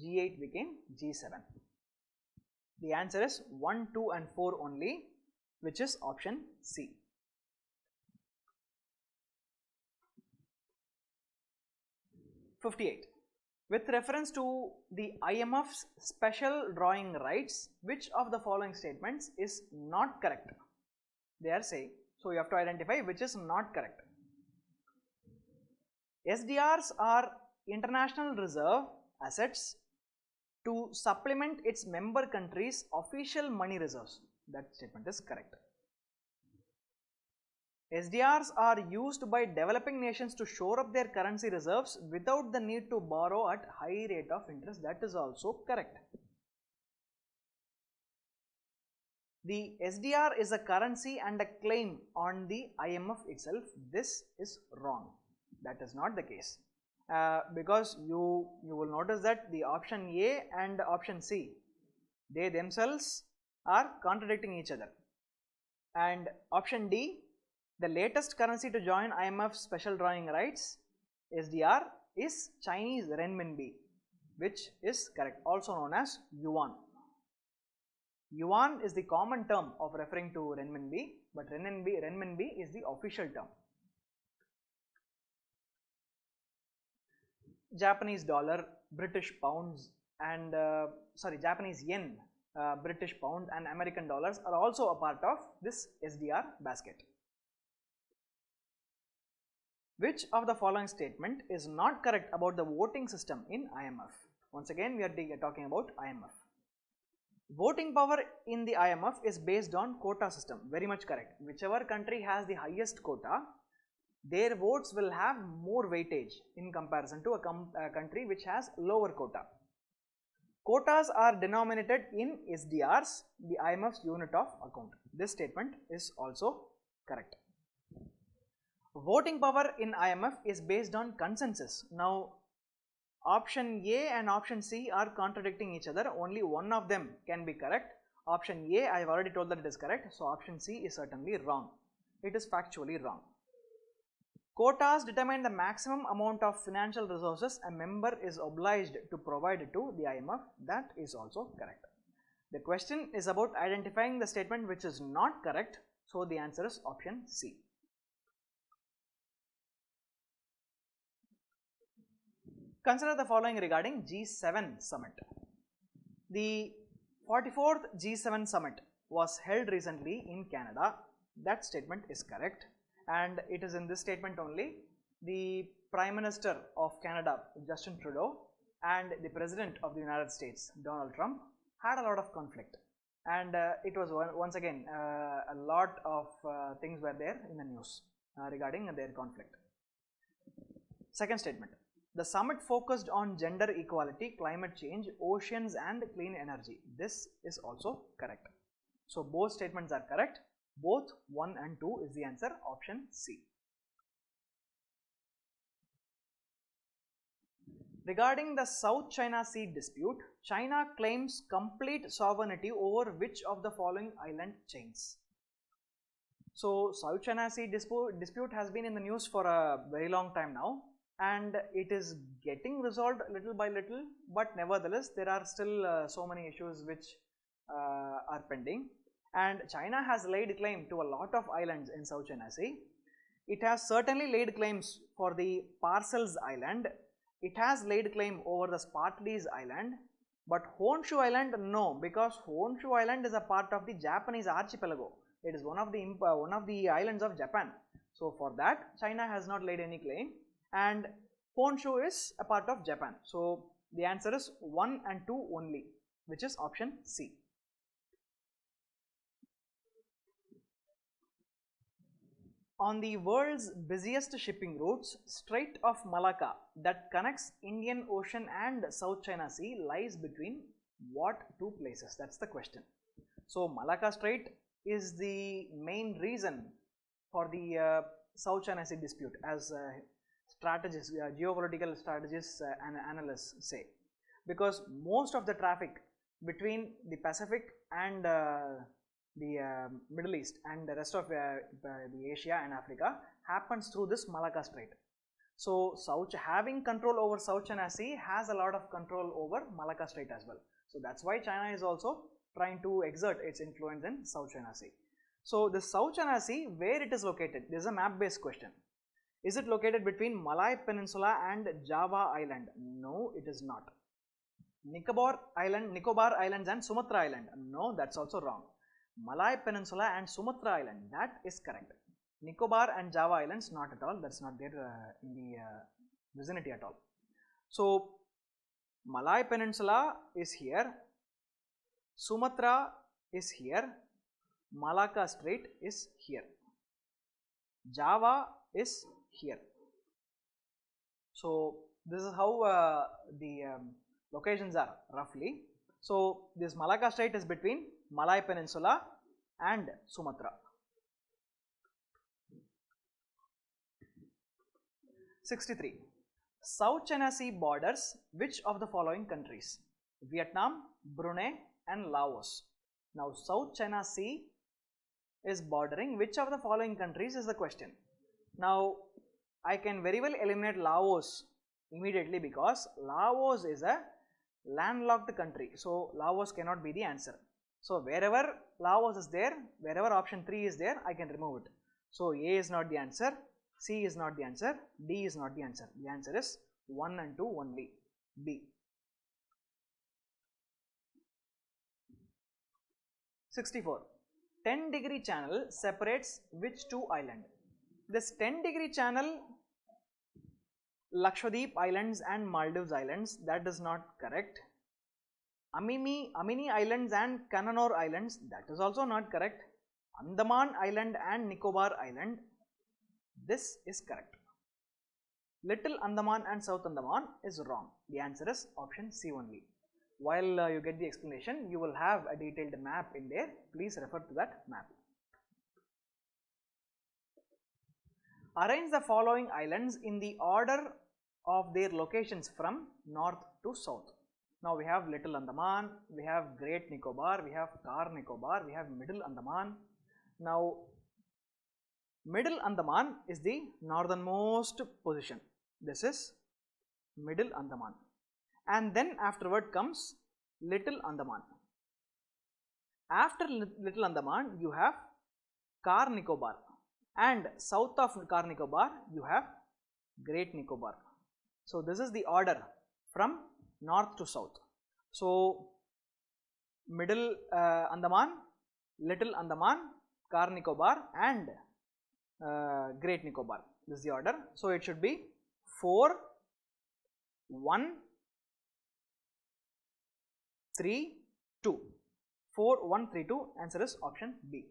G8 became G7. The answer is 1, 2 and 4 only, which is option C. '58. With reference to the IMF's special drawing rights, which of the following statements is not correct? They are saying, so you have to identify which is not correct. SDRs are international reserve assets to supplement its member countries' official money reserves. That statement is correct. SDRs are used by developing nations to shore up their currency reserves without the need to borrow at high rate of interest. That is also correct. The SDR is a currency and a claim on the IMF itself. This is wrong. That is not the case. Because you will notice that the option A and option C, they themselves are contradicting each other. And option D, the latest currency to join IMF's special drawing rights, SDR, is Chinese renminbi, which is correct, also known as yuan. Yuan is the common term of referring to renminbi, but renminbi is the official term. Japanese dollar, British pounds and Japanese yen, British pound and American dollars are also a part of this SDR basket. Which of the following statement is not correct about the voting system in IMF? Once again, we are talking about IMF. Voting power in the IMF is based on quota system. Very much correct. Whichever country has the highest quota, their votes will have more weightage in comparison to a country which has lower quota. Quotas are denominated in SDRs, the IMF's unit of account. This statement is also correct. Voting power in IMF is based on consensus. Now, option A and option C are contradicting each other. Only one of them can be correct. Option A, I have already told that it is correct. So, option C is certainly wrong. It is factually wrong. Quotas determine the maximum amount of financial resources a member is obliged to provide to the IMF. That is also correct. The question is about identifying the statement which is not correct. So the answer is option C. Consider the following regarding G7 summit. The 44th G7 summit was held recently in Canada. That statement is correct, and it is in this statement only the Prime Minister of Canada, Justin Trudeau, and the President of the United States, Donald Trump, had a lot of conflict, and it was once again a lot of things were there in the news regarding their conflict. Second statement. The summit focused on gender equality, climate change, oceans and clean energy. This is also correct. So both statements are correct. Both 1 and 2 is the answer, option C. Regarding the South China Sea dispute, China claims complete sovereignty over which of the following island chains? So South China Sea dispute has been in the news for a very long time now, and it is getting resolved little by little, but nevertheless there are still so many issues which are pending, and China has laid claim to a lot of islands in South China Sea. It has certainly laid claims for the Parcels Island. It has laid claim over the Spratleys Island, but Honshu Island no, because Honshu Island is a part of the Japanese archipelago. It is one of the islands of Japan. So for that China has not laid any claim, and Honshu is a part of Japan. So the answer is 1 and 2 only, which is option C. On the world's busiest shipping routes, Strait of Malacca that connects Indian Ocean and South China Sea lies between what two places? That's the question. So Malacca Strait is the main reason for the South China Sea dispute, as strategists, geopolitical strategists and analysts say, because most of the traffic between the Pacific and the Middle East and the rest of the Asia and Africa happens through this Malacca Strait. So having control over South China Sea has a lot of control over Malacca Strait as well. So that's why China is also trying to exert its influence in South China Sea. So the South China Sea, where it is located? This is a map based question. Is it located between Malay Peninsula and Java Island? No, it is not. Nicobar Islands and Sumatra Island? No, that's also wrong. Malay Peninsula and Sumatra Island, that is correct. Nicobar and Java Islands, not at all. That's not there in the vicinity at all. So Malay Peninsula is here, Sumatra is here, Malacca Strait is here, Java is here. So this is how the locations are roughly. So this Malacca Strait is between Malay Peninsula and Sumatra. 63. South China Sea borders which of the following countries? Vietnam, Brunei and Laos. Now South China Sea is bordering which of the following countries is the question. Now I can very well eliminate Laos immediately because Laos is a landlocked country. So Laos cannot be the answer. So wherever Laos is there, wherever option 3 is there, I can remove it. So A is not the answer, C is not the answer, D is not the answer. The answer is 1 and 2 only, B. 64. 10-degree channel separates which two islands? This 10-degree channel, Lakshadweep Islands and Maldives Islands, that is not correct. Amini Islands and Kannanur Islands, that is also not correct. Andaman Island and Nicobar Island, this is correct. Little Andaman and South Andaman is wrong. The answer is option C only. While you get the explanation, you will have a detailed map in there. Please refer to that map. Arrange the following islands in the order of their locations from north to south. Now we have Little Andaman, we have Great Nicobar, we have Car Nicobar, we have Middle Andaman. Now Middle Andaman is the northernmost position. This is Middle Andaman. And then afterward comes Little Andaman. After Little Andaman, you have Car Nicobar, and south of Car Nicobar, you have Great Nicobar. So this is the order from north to south. So Middle Andaman, Little Andaman, Car Nicobar, and Great Nicobar. This is the order. So it should be 4, 1, 3, 2. 4, 1, 3, 2. Answer is option B.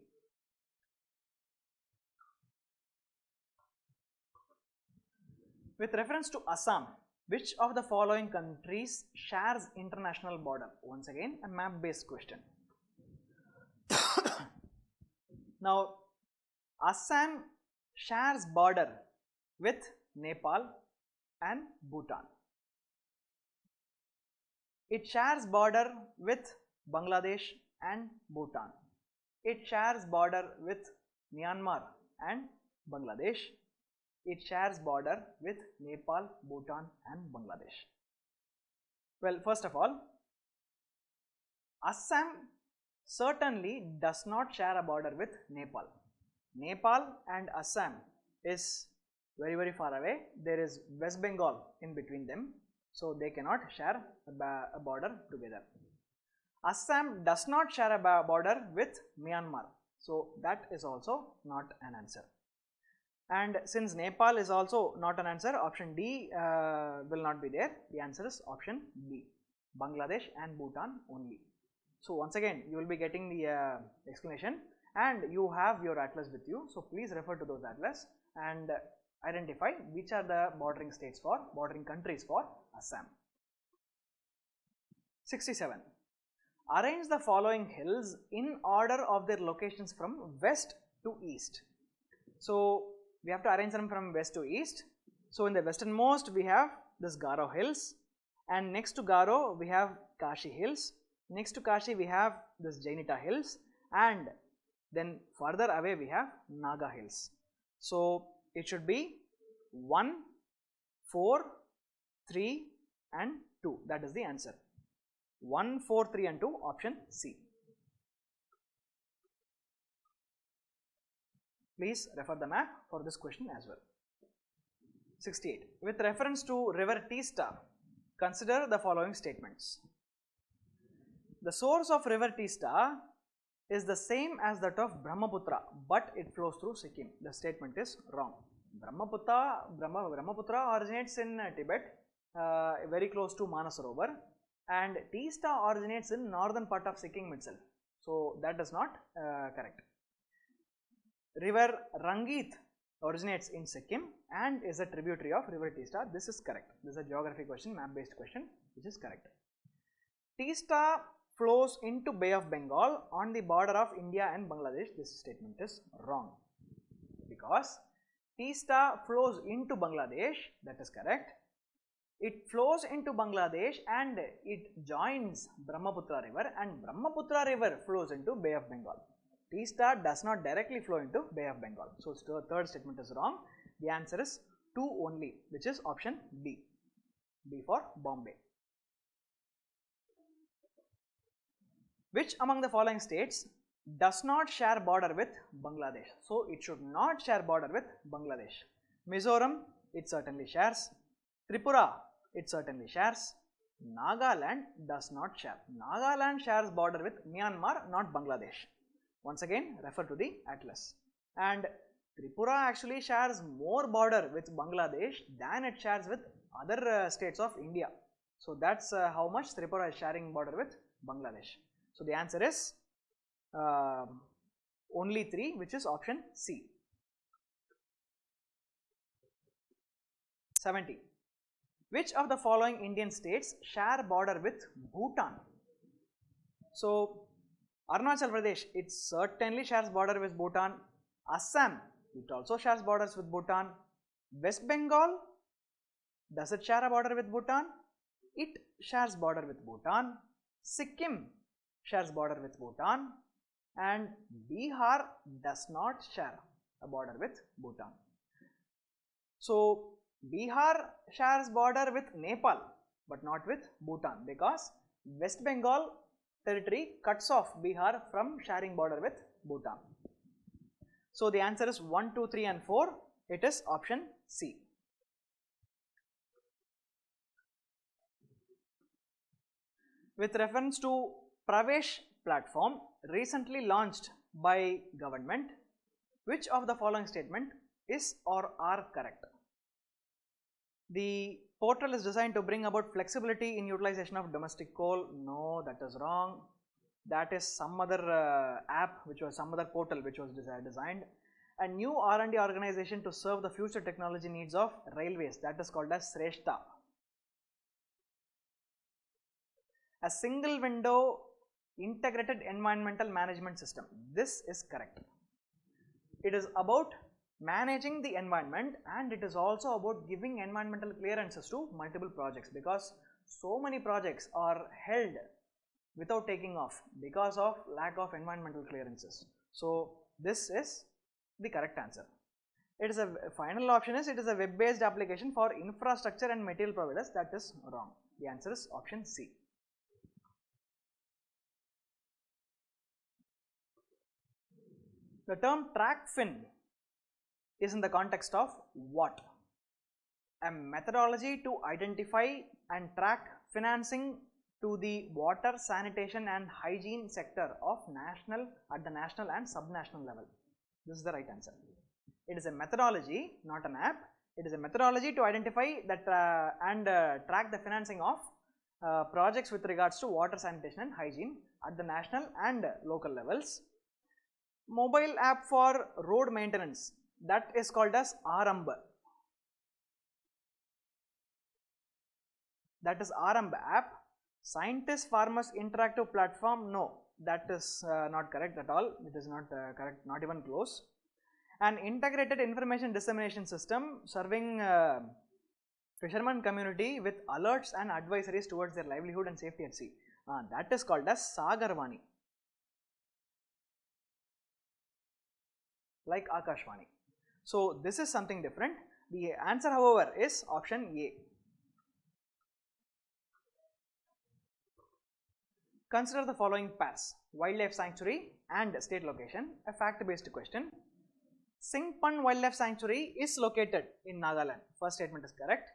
With reference to Assam, which of the following countries shares international border? Once again, a map based question. Now, Assam shares border with Nepal and Bhutan. It shares border with Bangladesh and Bhutan. It shares border with Myanmar and Bangladesh. It shares border with Nepal, Bhutan and Bangladesh. Well, first of all, Assam certainly does not share a border with Nepal. Nepal and Assam is very far away. There is West Bengal in between them, so they cannot share a border together. Assam does not share a border with Myanmar, so that is also not an answer. And since Nepal is also not an answer, option D will not be there. The answer is option B, Bangladesh and Bhutan only. So once again, you will be getting the explanation, and you have your atlas with you. So please refer to those atlas and identify which are the bordering countries for Assam. 67. Arrange the following hills in order of their locations from west to east. So we have to arrange them from west to east. So in the westernmost we have this Garo hills, and next to Garo we have Kashi hills. Next to Kashi we have this Jainita hills, and then further away we have Naga hills. So it should be 1, 4, 3 and 2. That is the answer. 1, 4, 3 and 2, option C. Please refer the map for this question as well. 68. With reference to river Teesta, consider the following statements. The source of river Teesta is the same as that of Brahmaputra, but it flows through Sikkim. The statement is wrong. Brahmaputra originates in Tibet, very close to Manasarovar, and Teesta originates in northern part of Sikkim itself. So that is not correct. River Rangit originates in Sikkim and is a tributary of river Teesta. This is correct. This is a geography question, map based question, which is correct. Teesta flows into Bay of Bengal on the border of India and Bangladesh. This statement is wrong, because Teesta flows into Bangladesh. That is correct. It flows into Bangladesh and it joins Brahmaputra river, and Brahmaputra river flows into Bay of Bengal. Teesta does not directly flow into Bay of Bengal. So the third statement is wrong. The answer is 2 only, which is option B. B for Bombay. Which among the following states does not share border with Bangladesh? So it should not share border with Bangladesh. Mizoram, it certainly shares. Tripura, it certainly shares. Nagaland does not share. Nagaland shares border with Myanmar, not Bangladesh. Once again, refer to the atlas. And Tripura actually shares more border with Bangladesh than it shares with other states of India. So that's how much Tripura is sharing border with Bangladesh. So the answer is only 3, which is option C. 70. Which of the following Indian states share border with Bhutan? So Arunachal Pradesh, it certainly shares border with Bhutan. Assam, it also shares borders with Bhutan. West Bengal, does it share a border with Bhutan? It shares border with Bhutan. Sikkim shares border with Bhutan, and Bihar does not share a border with Bhutan. So Bihar shares border with Nepal but not with Bhutan, because West Bengal territory cuts off Bihar from sharing border with Bhutan. So the answer is 1, 2, 3 and 4. It is option C. With reference to Pravesh platform recently launched by government, which of the following statement is or are correct? The portal is designed to bring about flexibility in utilization of domestic coal. No, that is wrong. That is some other app, which was some other portal which was designed. A new R&D organization to serve the future technology needs of railways, that is called as Sreshta. A single window integrated environmental management system. This is correct. It is about managing the environment, and it is also about giving environmental clearances to multiple projects, because so many projects are held without taking off because of lack of environmental clearances. So this is the correct answer. It is a final option is it is a web-based application for infrastructure and material providers. That is wrong. The answer is option C. The term TrackFin is in the context of what? A methodology to identify and track financing to the water, sanitation and hygiene sector of at the national and subnational level. This is the right answer. It is a methodology, not an app. It is a methodology to identify that and track the financing of projects with regards to water, sanitation and hygiene at the national and local levels. Mobile app for road maintenance, that is called as Aramb. That is Aramb app. Scientist Farmers Interactive Platform, no, that is not correct at all. It is not correct, not even close. An integrated information dissemination system serving fisherman community with alerts and advisories towards their livelihood and safety at sea. That is called as Sagarvani, like Akashvani. So this is something different. The answer, however, is option A. Consider the following pairs: wildlife sanctuary and state location. A fact-based question. Singpan Wildlife Sanctuary is located in Nagaland. First statement is correct.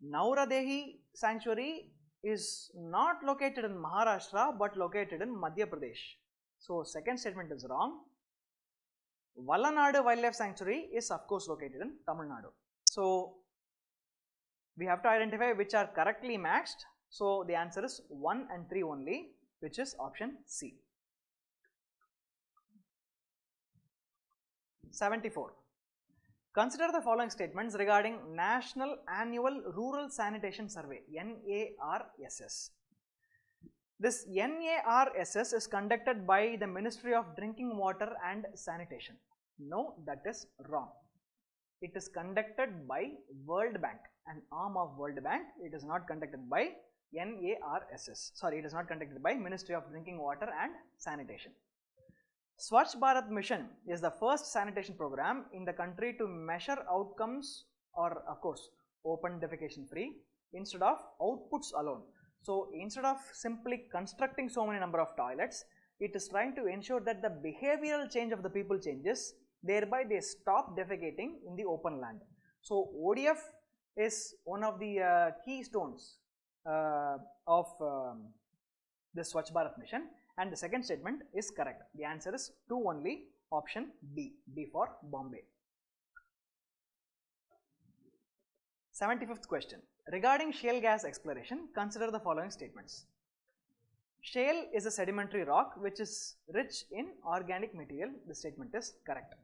Nauradehi Sanctuary is not located in Maharashtra but located in Madhya Pradesh. So second statement is wrong. Vallanadu Wildlife Sanctuary is of course located in Tamil Nadu. So we have to identify which are correctly matched. So the answer is 1 and 3 only, which is option C. 74. Consider the following statements regarding National Annual Rural Sanitation Survey, NARSS. This NARSS is conducted by the Ministry of Drinking Water and Sanitation. No, that is wrong. It is conducted by World Bank, an arm of World Bank. It is not conducted by NARSS. Sorry, it is not conducted by Ministry of Drinking Water and Sanitation. Swachh Bharat Mission is the first sanitation program in the country to measure outcomes, or of course open defecation free, instead of outputs alone. So instead of simply constructing so many number of toilets, it is trying to ensure that the behavioral change of the people changes, thereby they stop defecating in the open land. So ODF is one of the keystones of the Swachh Bharat Mission. And the second statement is correct. The answer is 2 only, option B, B for Bombay. 75th question. Regarding shale gas exploration, consider the following statements. Shale is a sedimentary rock which is rich in organic material. The statement is correct.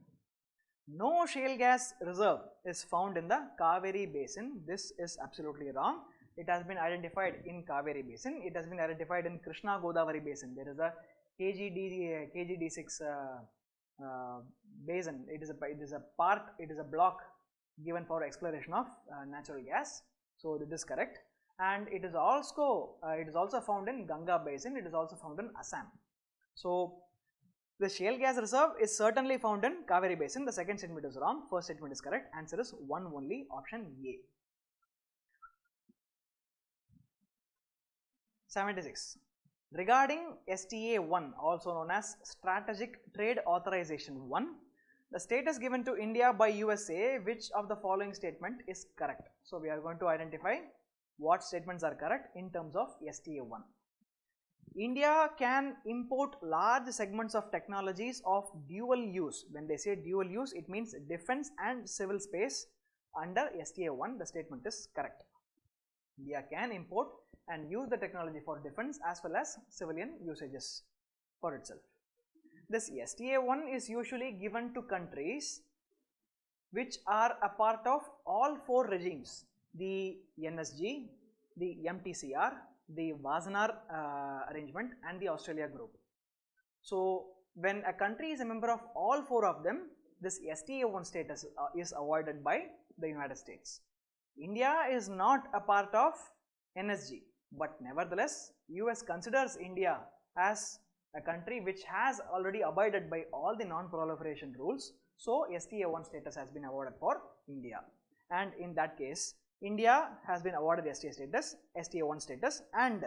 No shale gas reserve is found in the Kaveri basin. This is absolutely wrong. It has been identified in Kaveri basin. It has been identified in Krishna Godavari basin. There is a KGD6 basin. It is a block given for exploration of natural gas. So this is correct. And it is also found in Ganga basin. It is also found in Assam. So the shale gas reserve is certainly found in Kaveri basin. The second statement is wrong. First statement is correct. Answer is 1 only, option A. 76. Regarding STA1, also known as Strategic Trade Authorization 1, the status given to India by USA, which of the following statement is correct? So, we are going to identify what statements are correct in terms of STA1. India can import large segments of technologies of dual use. When they say dual use, it means defense and civil space. Under STA1, the statement is correct. India can import and use the technology for defense as well as civilian usages for itself. This STA1 is usually given to countries which are a part of all four regimes, the NSG, the MTCR, the Wassenaar arrangement and the Australia group. So, when a country is a member of all four of them, this STA1 status is avoided by the United States. India is not a part of NSG, but nevertheless, US considers India as a country which has already abided by all the non-proliferation rules. So, STA1 status has been awarded for India, and in that case, India has been awarded STA1 status, and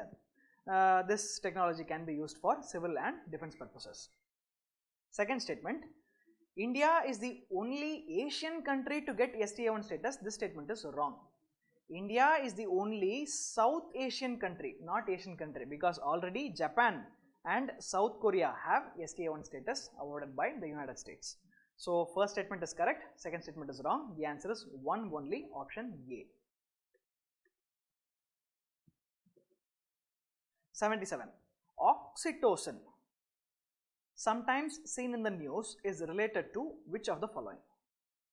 this technology can be used for civil and defense purposes. Second statement, India is the only Asian country to get STA1 status. This statement is wrong. India is the only South Asian country, not Asian country, because already Japan and South Korea have STA1 status awarded by the United States. So, first statement is correct, second statement is wrong. The answer is one only, option A. 77. Oxytocin, sometimes seen in the news, is related to which of the following?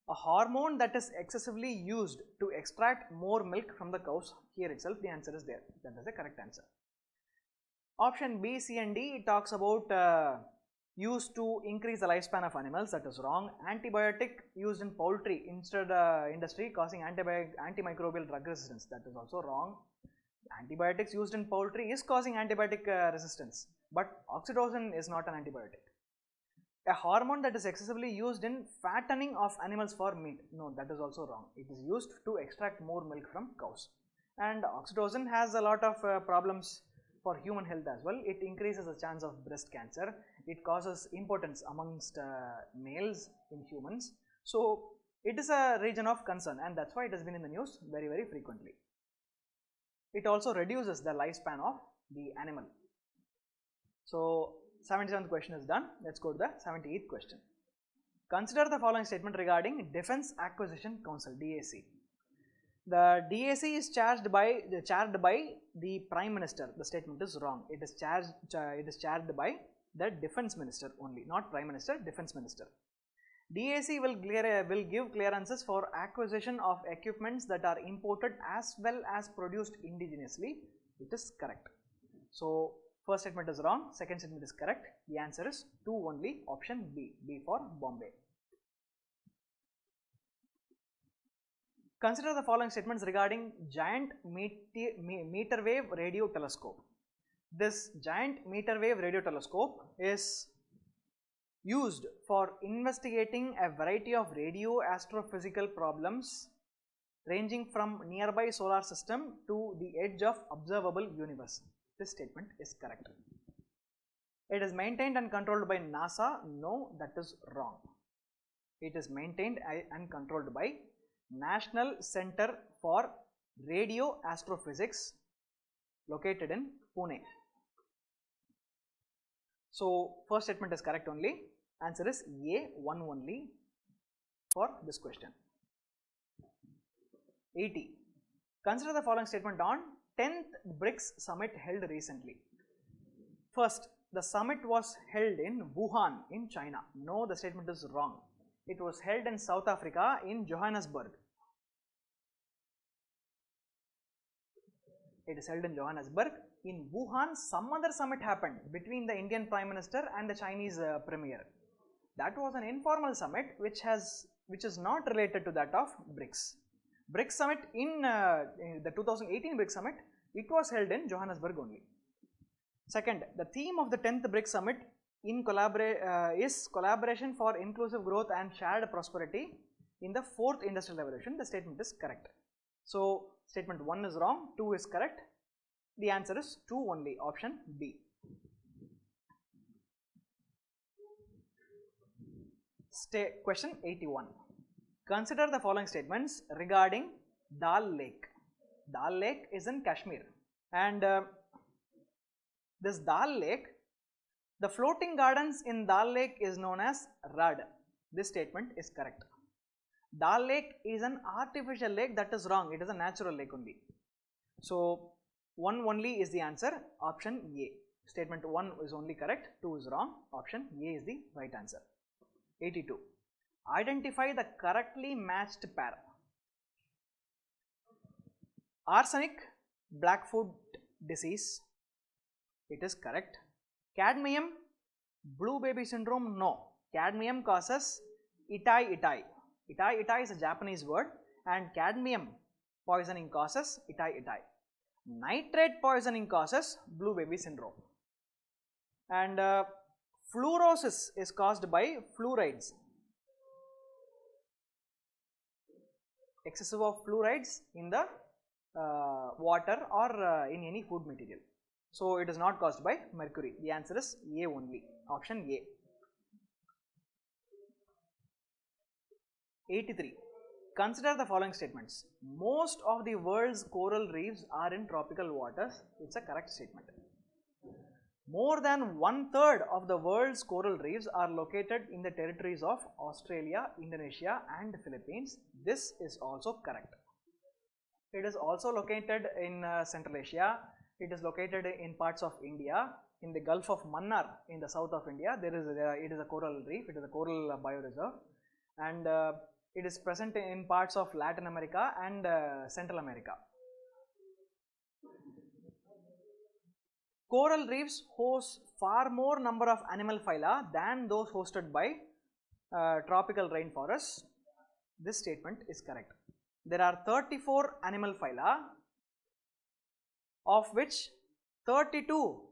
A hormone that is excessively used to extract more milk from the cows. Here itself the answer is there. That is the correct answer. Option B, C and D talks about used to increase the lifespan of animals. That is wrong. Antibiotic used in poultry industry causing antimicrobial drug resistance. That is also wrong. Antibiotics used in poultry is causing antibiotic resistance, but oxytocin is not an antibiotic. A hormone that is excessively used in fattening of animals for meat. No, that is also wrong. It is used to extract more milk from cows. And oxytocin has a lot of problems for human health as well. It increases the chance of breast cancer. It causes impotence amongst males in humans. So, it is a region of concern, and that is why it has been in the news very, very frequently. It also reduces the lifespan of the animal. So, 77th question is done. Let us go to the 78th question. Consider the following statement regarding Defence Acquisition Council, DAC. The DAC is chaired by the Prime Minister. The statement is wrong. It is chaired by the Defence Minister only, not Prime Minister, Defence Minister. DAC will give clearances for acquisition of equipments that are imported as well as produced indigenously. It is correct. So, first statement is wrong, second statement is correct. The answer is 2 only, option B, B for Bombay. Consider the following statements regarding Giant Meter Wave Radio Telescope. This Giant Meter Wave Radio Telescope is used for investigating a variety of radio astrophysical problems ranging from nearby solar system to the edge of observable universe. This statement is correct. It is maintained and controlled by NASA. No, that is wrong. It is maintained and controlled by National Center for Radio Astrophysics located in Pune. So, first statement is correct only. Answer is A, 1 only for this question. 80. Consider the following statement on 10th BRICS summit held recently. First, the summit was held in Wuhan in China. No, the statement is wrong. It was held in South Africa in Johannesburg. It is held in Johannesburg. In Wuhan, some other summit happened between the Indian Prime Minister and the Chinese Premier. That was an informal summit which is not related to that of BRICS. BRICS summit in the 2018 BRICS summit, it was held in Johannesburg only. Second, the theme of the 10th BRICS summit is collaboration for inclusive growth and shared prosperity in the 4th industrial revolution. The statement is correct. So, statement 1 is wrong, 2 is correct. The answer is 2 only, option B. Question 81. Consider the following statements regarding Dal Lake. Dal Lake is in Kashmir, and this Dal Lake, the floating gardens in Dal Lake is known as Rad. This statement is correct. Dal Lake is an artificial lake. That is wrong. It is a natural lake only. So 1 only is the answer. Option A. Statement 1 is only correct. 2 is wrong. Option A is the right answer. 82. Identify the correctly matched pair. Arsenic, Blackfoot disease. It is correct. Cadmium, blue baby syndrome. No. Cadmium causes itai itai. Itai itai is a Japanese word, and cadmium poisoning causes itai itai. Nitrate poisoning causes blue baby syndrome. And fluorosis is caused by fluorides. Excessive of fluorides in the water or in any food material. So it is not caused by mercury. The answer is A only. Option A. 83. Consider the following statements. Most of the world's coral reefs are in tropical waters. It's a correct statement. More than 1/3 of the world's coral reefs are located in the territories of Australia, Indonesia and Philippines. This is also correct. It is also located in Central Asia. It is located in parts of India. In the Gulf of Mannar in the south of India, it is a coral reef. It is a coral bioreserve, and it is present in parts of Latin America and Central America. Coral reefs host far more number of animal phyla than those hosted by tropical rainforests. This statement is correct. There are 34 animal phyla, of which 32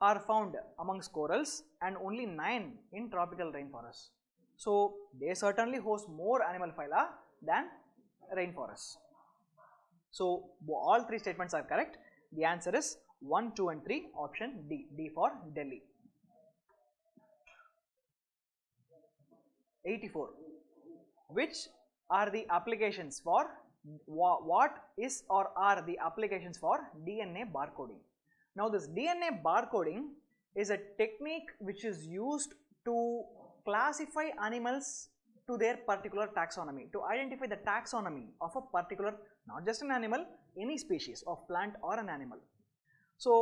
are found amongst corals and only 9 in tropical rainforests. So they certainly host more animal phyla than rainforests. So all 3 statements are correct. The answer is 1, 2 and 3, option D. D for Delhi. 84. Which are the applications for, what is or are the applications for DNA barcoding? Now this DNA barcoding is a technique which is used to classify animals to their particular taxonomy, to identify the taxonomy of a particular, not just an animal, any species of plant or an animal. So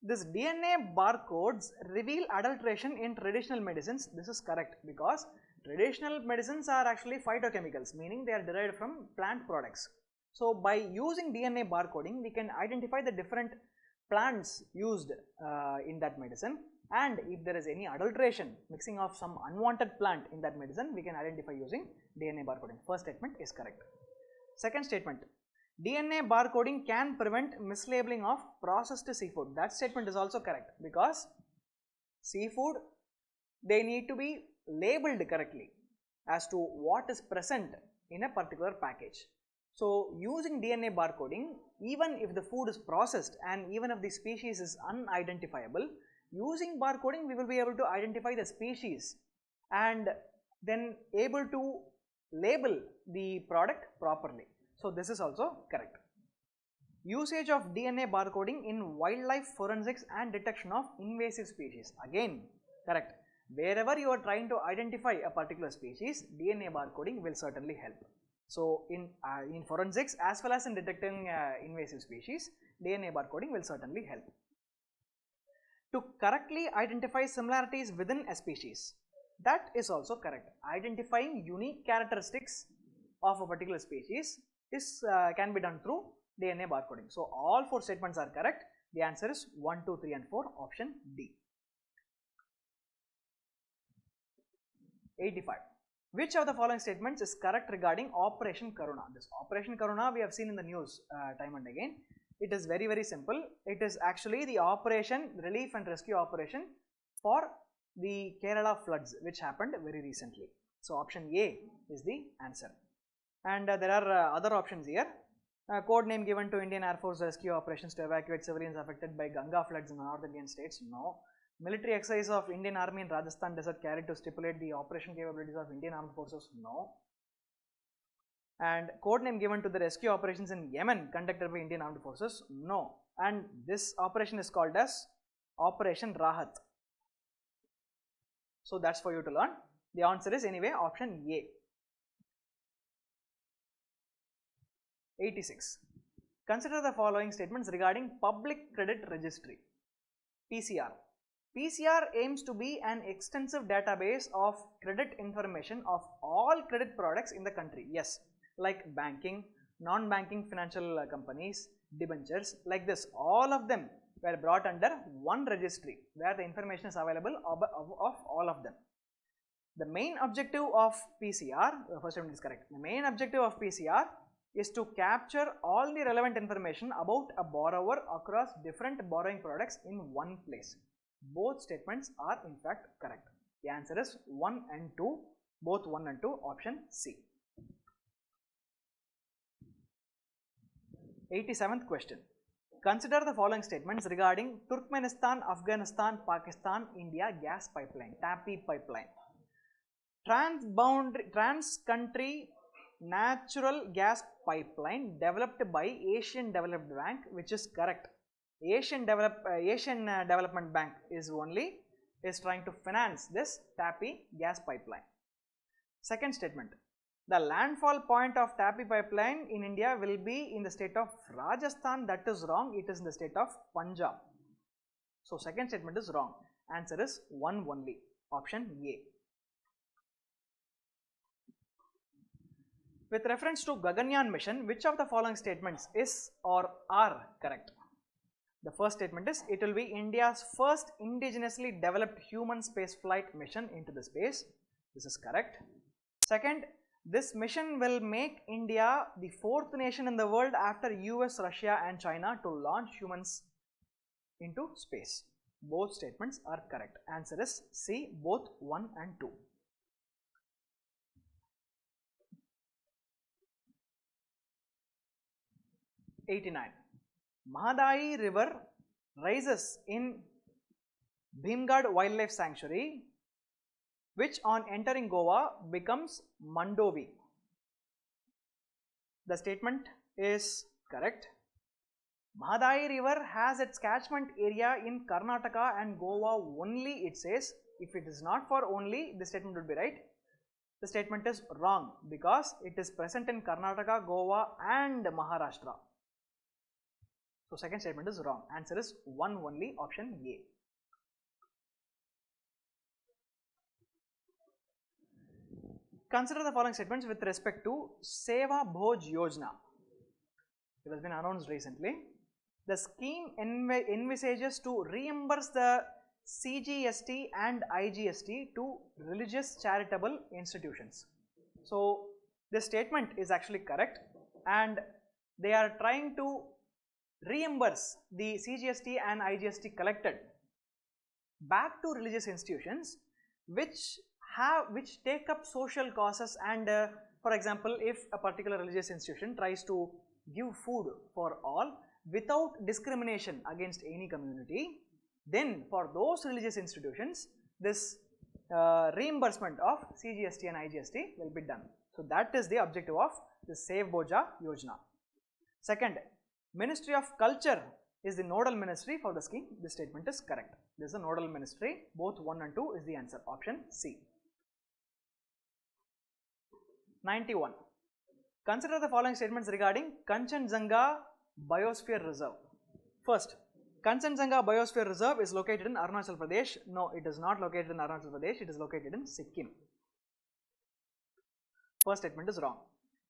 this DNA barcodes reveal adulteration in traditional medicines. This is correct, because traditional medicines are actually phytochemicals, meaning they are derived from plant products. So by using DNA barcoding, we can identify the different plants used in that medicine, and if there is any adulteration, mixing of some unwanted plant in that medicine, we can identify using DNA barcoding. First statement is correct. Second statement, DNA barcoding can prevent mislabeling of processed seafood. That statement is also correct, because seafood, they need to be labeled correctly as to what is present in a particular package. So using DNA barcoding, even if the food is processed and even if the species is unidentifiable, using barcoding we will be able to identify the species and then able to label the product properly. So this is also correct. Usage of DNA barcoding in wildlife forensics and detection of invasive species. Again, correct. Wherever you are trying to identify a particular species, DNA barcoding will certainly help. So in forensics as well as in detecting invasive species, DNA barcoding will certainly help. To correctly identify similarities within a species, that is also correct. Identifying unique characteristics of a particular species is can be done through DNA barcoding. So all 4 statements are correct. The answer is 1, 2, 3 and 4, option D. 85. Which of the following statements is correct regarding Operation Karuna? This Operation Karuna we have seen in the news time and again. It is very, very simple. It is actually the operation, relief and rescue operation for the Kerala floods which happened very recently. So option A is the answer. And there are other options here. Code name given to Indian Air Force rescue operations to evacuate civilians affected by Ganga floods in the North Indian states. No. Military exercise of Indian Army in Rajasthan Desert carried to stipulate the operation capabilities of Indian Armed Forces? No. And code name given to the rescue operations in Yemen conducted by Indian Armed Forces? No. And this operation is called as Operation Rahat. So that's for you to learn. The answer is anyway option A. 86. Consider the following statements regarding Public Credit Registry. PCR. PCR aims to be an extensive database of credit information of all credit products in the country. Yes, like banking, non-banking financial companies, debentures, like this. All of them were brought under one registry where the information is available of all of them. The main objective of PCR, first statement is correct. The main objective of PCR is to capture all the relevant information about a borrower across different borrowing products in one place. Both statements are in fact correct. The answer is 1 and 2, both 1 and 2, option C. 87th question. Consider the following statements regarding Turkmenistan, Afghanistan, Pakistan, India gas pipeline, TAPI pipeline. Trans-country natural gas pipeline developed by Asian Development Bank, which is correct. Asian Development Bank is trying to finance this TAPI gas pipeline. Second statement. The landfall point of TAPI pipeline in India will be in the state of Rajasthan. That is wrong. It is in the state of Punjab. So second statement is wrong. Answer is 1 only. Option A. With reference to Gaganyaan mission, which of the following statements is or are correct? The first statement is it will be India's first indigenously developed human space flight mission into the space. This is correct. Second, this mission will make India the fourth nation in the world after US, Russia and China to launch humans into space. Both statements are correct. Answer is C, both 1 and 2. '89. Mahadayi River rises in Bhimgad Wildlife Sanctuary, which on entering Goa becomes Mandovi. The statement is correct. Mahadayi River has its catchment area in Karnataka and Goa only, it says. If it is not for only, the statement would be right. The statement is wrong because it is present in Karnataka, Goa and Maharashtra. So second statement is wrong. Answer is 1 only, option A. Consider the following statements with respect to Seva Bhoj Yojana. It has been announced recently. The scheme envisages to reimburse the CGST and IGST to religious charitable institutions. So this statement is actually correct, and they are trying to reimburse the CGST and IGST collected back to religious institutions which take up social causes, and for example, if a particular religious institution tries to give food for all without discrimination against any community, then for those religious institutions this reimbursement of CGST and IGST will be done. So that is the objective of the Seva Bhoj Yojana. Second, Ministry of Culture is the nodal ministry for the scheme. This statement is correct. This is a nodal ministry. Both 1 and 2 is the answer. Option C. 91. Consider the following statements regarding Kanchenjunga Biosphere Reserve. First, Kanchenjunga Biosphere Reserve is located in Arunachal Pradesh. No, it is not located in Arunachal Pradesh. It is located in Sikkim. First statement is wrong.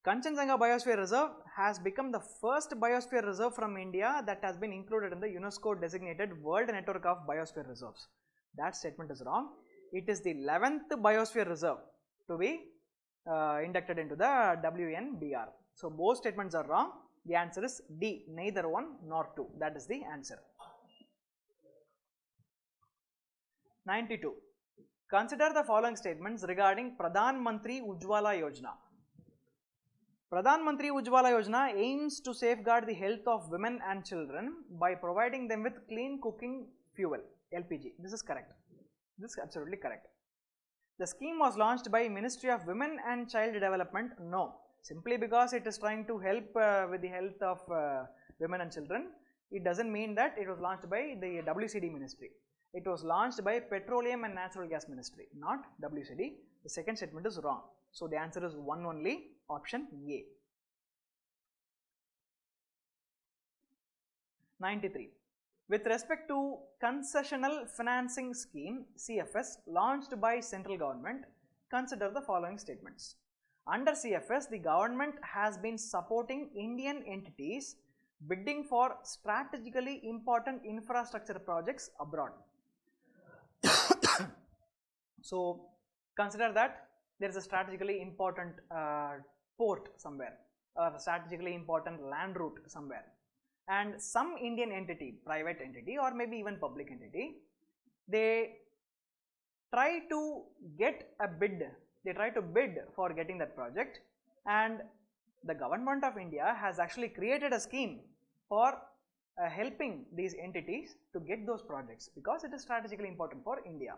Kanchenjunga Biosphere Reserve has become the first biosphere reserve from India that has been included in the UNESCO designated World Network of Biosphere Reserves. That statement is wrong. It is the 11th biosphere reserve to be inducted into the WNBR. So both statements are wrong. The answer is D, neither 1 nor 2. That is the answer. 92. Consider the following statements regarding Pradhan Mantri Ujjwala Yojana. Pradhan Mantri Ujjwala Yojana aims to safeguard the health of women and children by providing them with clean cooking fuel, LPG. This is correct. This is absolutely correct. The scheme was launched by Ministry of Women and Child Development. No, simply because it is trying to help with the health of women and children. It doesn't mean that it was launched by the WCD Ministry. It was launched by Petroleum and Natural Gas Ministry, not WCD. The second statement is wrong. So the answer is one only, option A. 93. With respect to Concessional Financing Scheme CFS launched by central government, consider the following statements. Under CFS, the government has been supporting Indian entities bidding for strategically important infrastructure projects abroad. So consider that there is a strategically important port somewhere, or a strategically important land route somewhere, and some Indian entity, private entity or maybe even public entity, they try to get a bid, they try to bid for getting that project, and the government of India has actually created a scheme for helping these entities to get those projects because it is strategically important for India.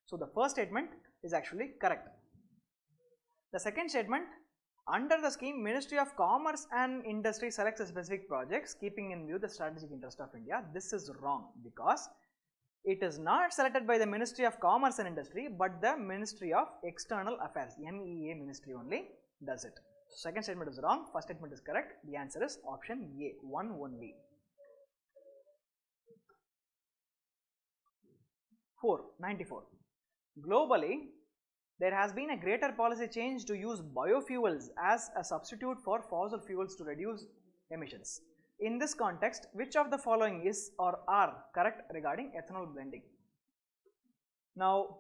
So the first statement is actually correct. The second statement, under the scheme, Ministry of Commerce and Industry selects specific projects keeping in view the strategic interest of India. This is wrong because it is not selected by the Ministry of Commerce and Industry but the Ministry of External Affairs, MEA Ministry only does it. So second statement is wrong, first statement is correct. The answer is option A, one only. 94. Globally, there has been a greater policy change to use biofuels as a substitute for fossil fuels to reduce emissions. In this context, which of the following is or are correct regarding ethanol blending? Now,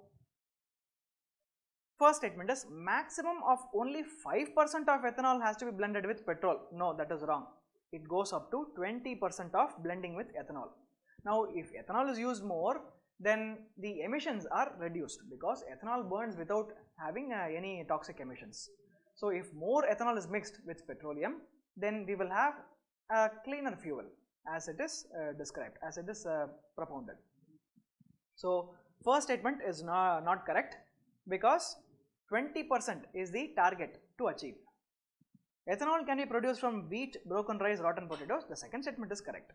first statement is maximum of only 5% of ethanol has to be blended with petrol. No, that is wrong. It goes up to 20% of blending with ethanol. Now, if ethanol is used more, then the emissions are reduced because ethanol burns without having any toxic emissions. So if more ethanol is mixed with petroleum, then we will have a cleaner fuel as it is described, as it is propounded. So first statement is not correct because 20% is the target to achieve. Ethanol can be produced from wheat, broken rice, rotten potatoes. The second statement is correct.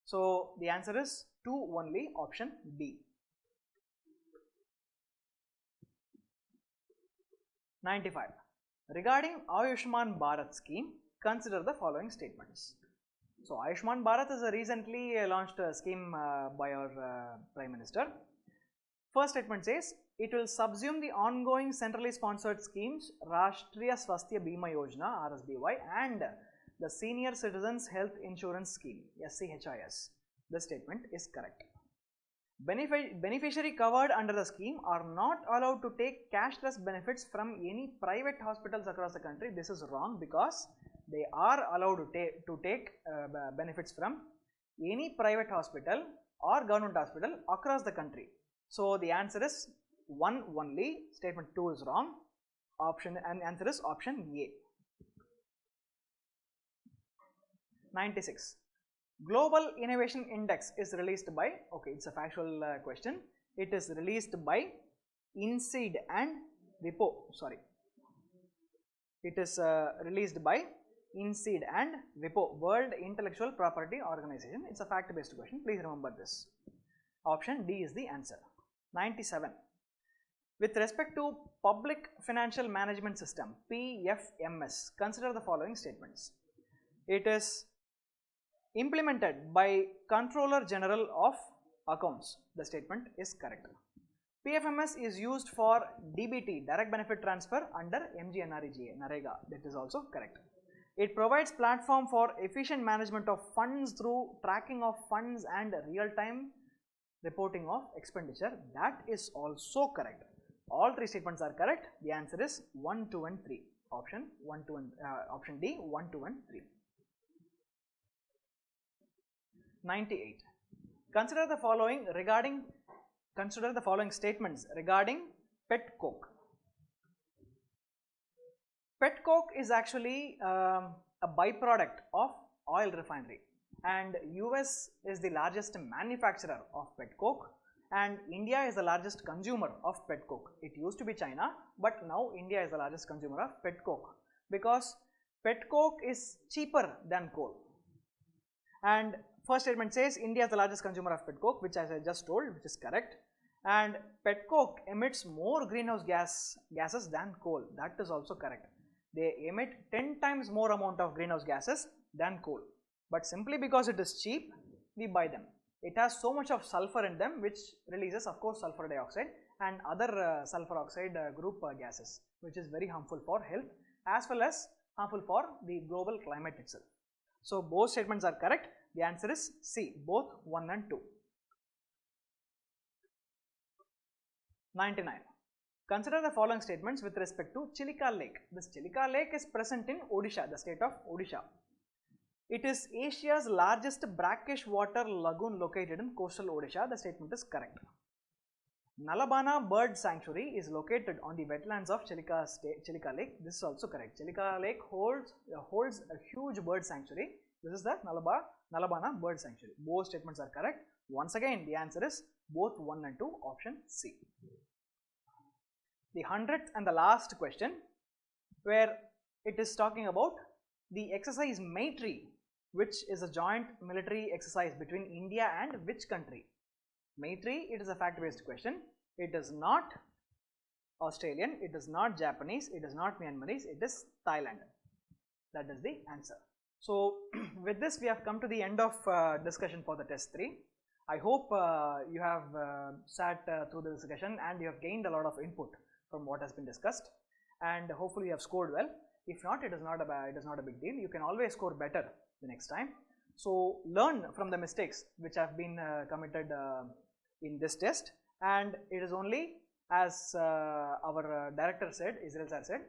So the answer is 2 only, option D. 95. Regarding Ayushman Bharat scheme, consider the following statements. So Ayushman Bharat is a recently launched scheme by our Prime Minister. First statement says, it will subsume the ongoing centrally sponsored schemes Rashtriya Swasthya Bima Yojana RSBY and the Senior Citizens Health Insurance Scheme SCHIS. This statement is correct. Beneficiary covered under the scheme are not allowed to take cashless benefits from any private hospitals across the country. This is wrong because they are allowed to take benefits from any private hospital or government hospital across the country. So the answer is 1 only, statement 2 is wrong, option and answer is option A. 96. Global Innovation Index is released by, okay, it's a factual question. It is released by INSEAD and WIPO, sorry. It is released by INSEAD and WIPO, World Intellectual Property Organization. It's a fact-based question. Please remember this. Option D is the answer. 97. With respect to Public Financial Management System, PFMS, consider the following statements. It is implemented by Controller General of Accounts. The statement is correct. PFMS is used for DBT, Direct Benefit Transfer, under MGNREGA, NREGA. That is also correct. It provides platform for efficient management of funds through tracking of funds and real-time reporting of expenditure. That is also correct. All three statements are correct. The answer is 1, 2 and 3. Option D, 1, 2 and 3. 98. Consider the following statements regarding pet coke. Pet coke is actually a byproduct of oil refinery. and US is the largest manufacturer of pet coke, and India is the largest consumer of pet coke. It used to be China, but now India is the largest consumer of pet coke because pet coke is cheaper than coal. And first statement says India is the largest consumer of pet coke, which as I just told, which is correct. And pet coke emits more greenhouse gases than coal. That is also correct. They emit 10 times more amount of greenhouse gases than coal. But simply because it is cheap, we buy them. It has so much of sulfur in them, which releases, of course, sulfur dioxide and other sulfur oxide group gases, which is very harmful for health as well as harmful for the global climate itself. So both statements are correct. The answer is C, both 1 and 2. 99. Consider the following statements with respect to Chilika Lake. This Chilika Lake is present in Odisha, the state of Odisha. It is Asia's largest brackish water lagoon located in coastal Odisha. The statement is correct. Nalabana Bird Sanctuary is located on the wetlands of Chilika Lake. This is also correct. Chilika Lake holds a huge bird sanctuary. This is the Nalabana Bird Sanctuary. Both statements are correct. Once again, the answer is both 1 and 2, option C. The 100th and the last question, where it is talking about the exercise Maitri, which is a joint military exercise between India and which country? Maitri, it is a fact-based question. It is not Australian, it is not Japanese, it is not Myanmarese, it is Thailand. That is the answer. So, with this we have come to the end of discussion for the test 3. I hope you have sat through the discussion and you have gained a lot of input from what has been discussed, and hopefully you have scored well. If not, it is not a big deal. You can always score better the next time. So learn from the mistakes which have been committed in this test, and it is only as our director said, Israel sir said,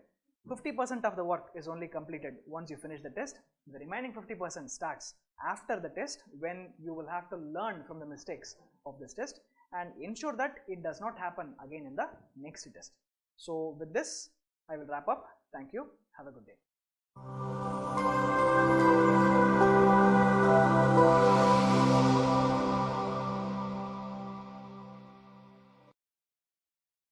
50% of the work is only completed once you finish the test. The remaining 50% starts after the test, when you will have to learn from the mistakes of this test and ensure that it does not happen again in the next test. So with this, I will wrap up. Thank you. Have a good day.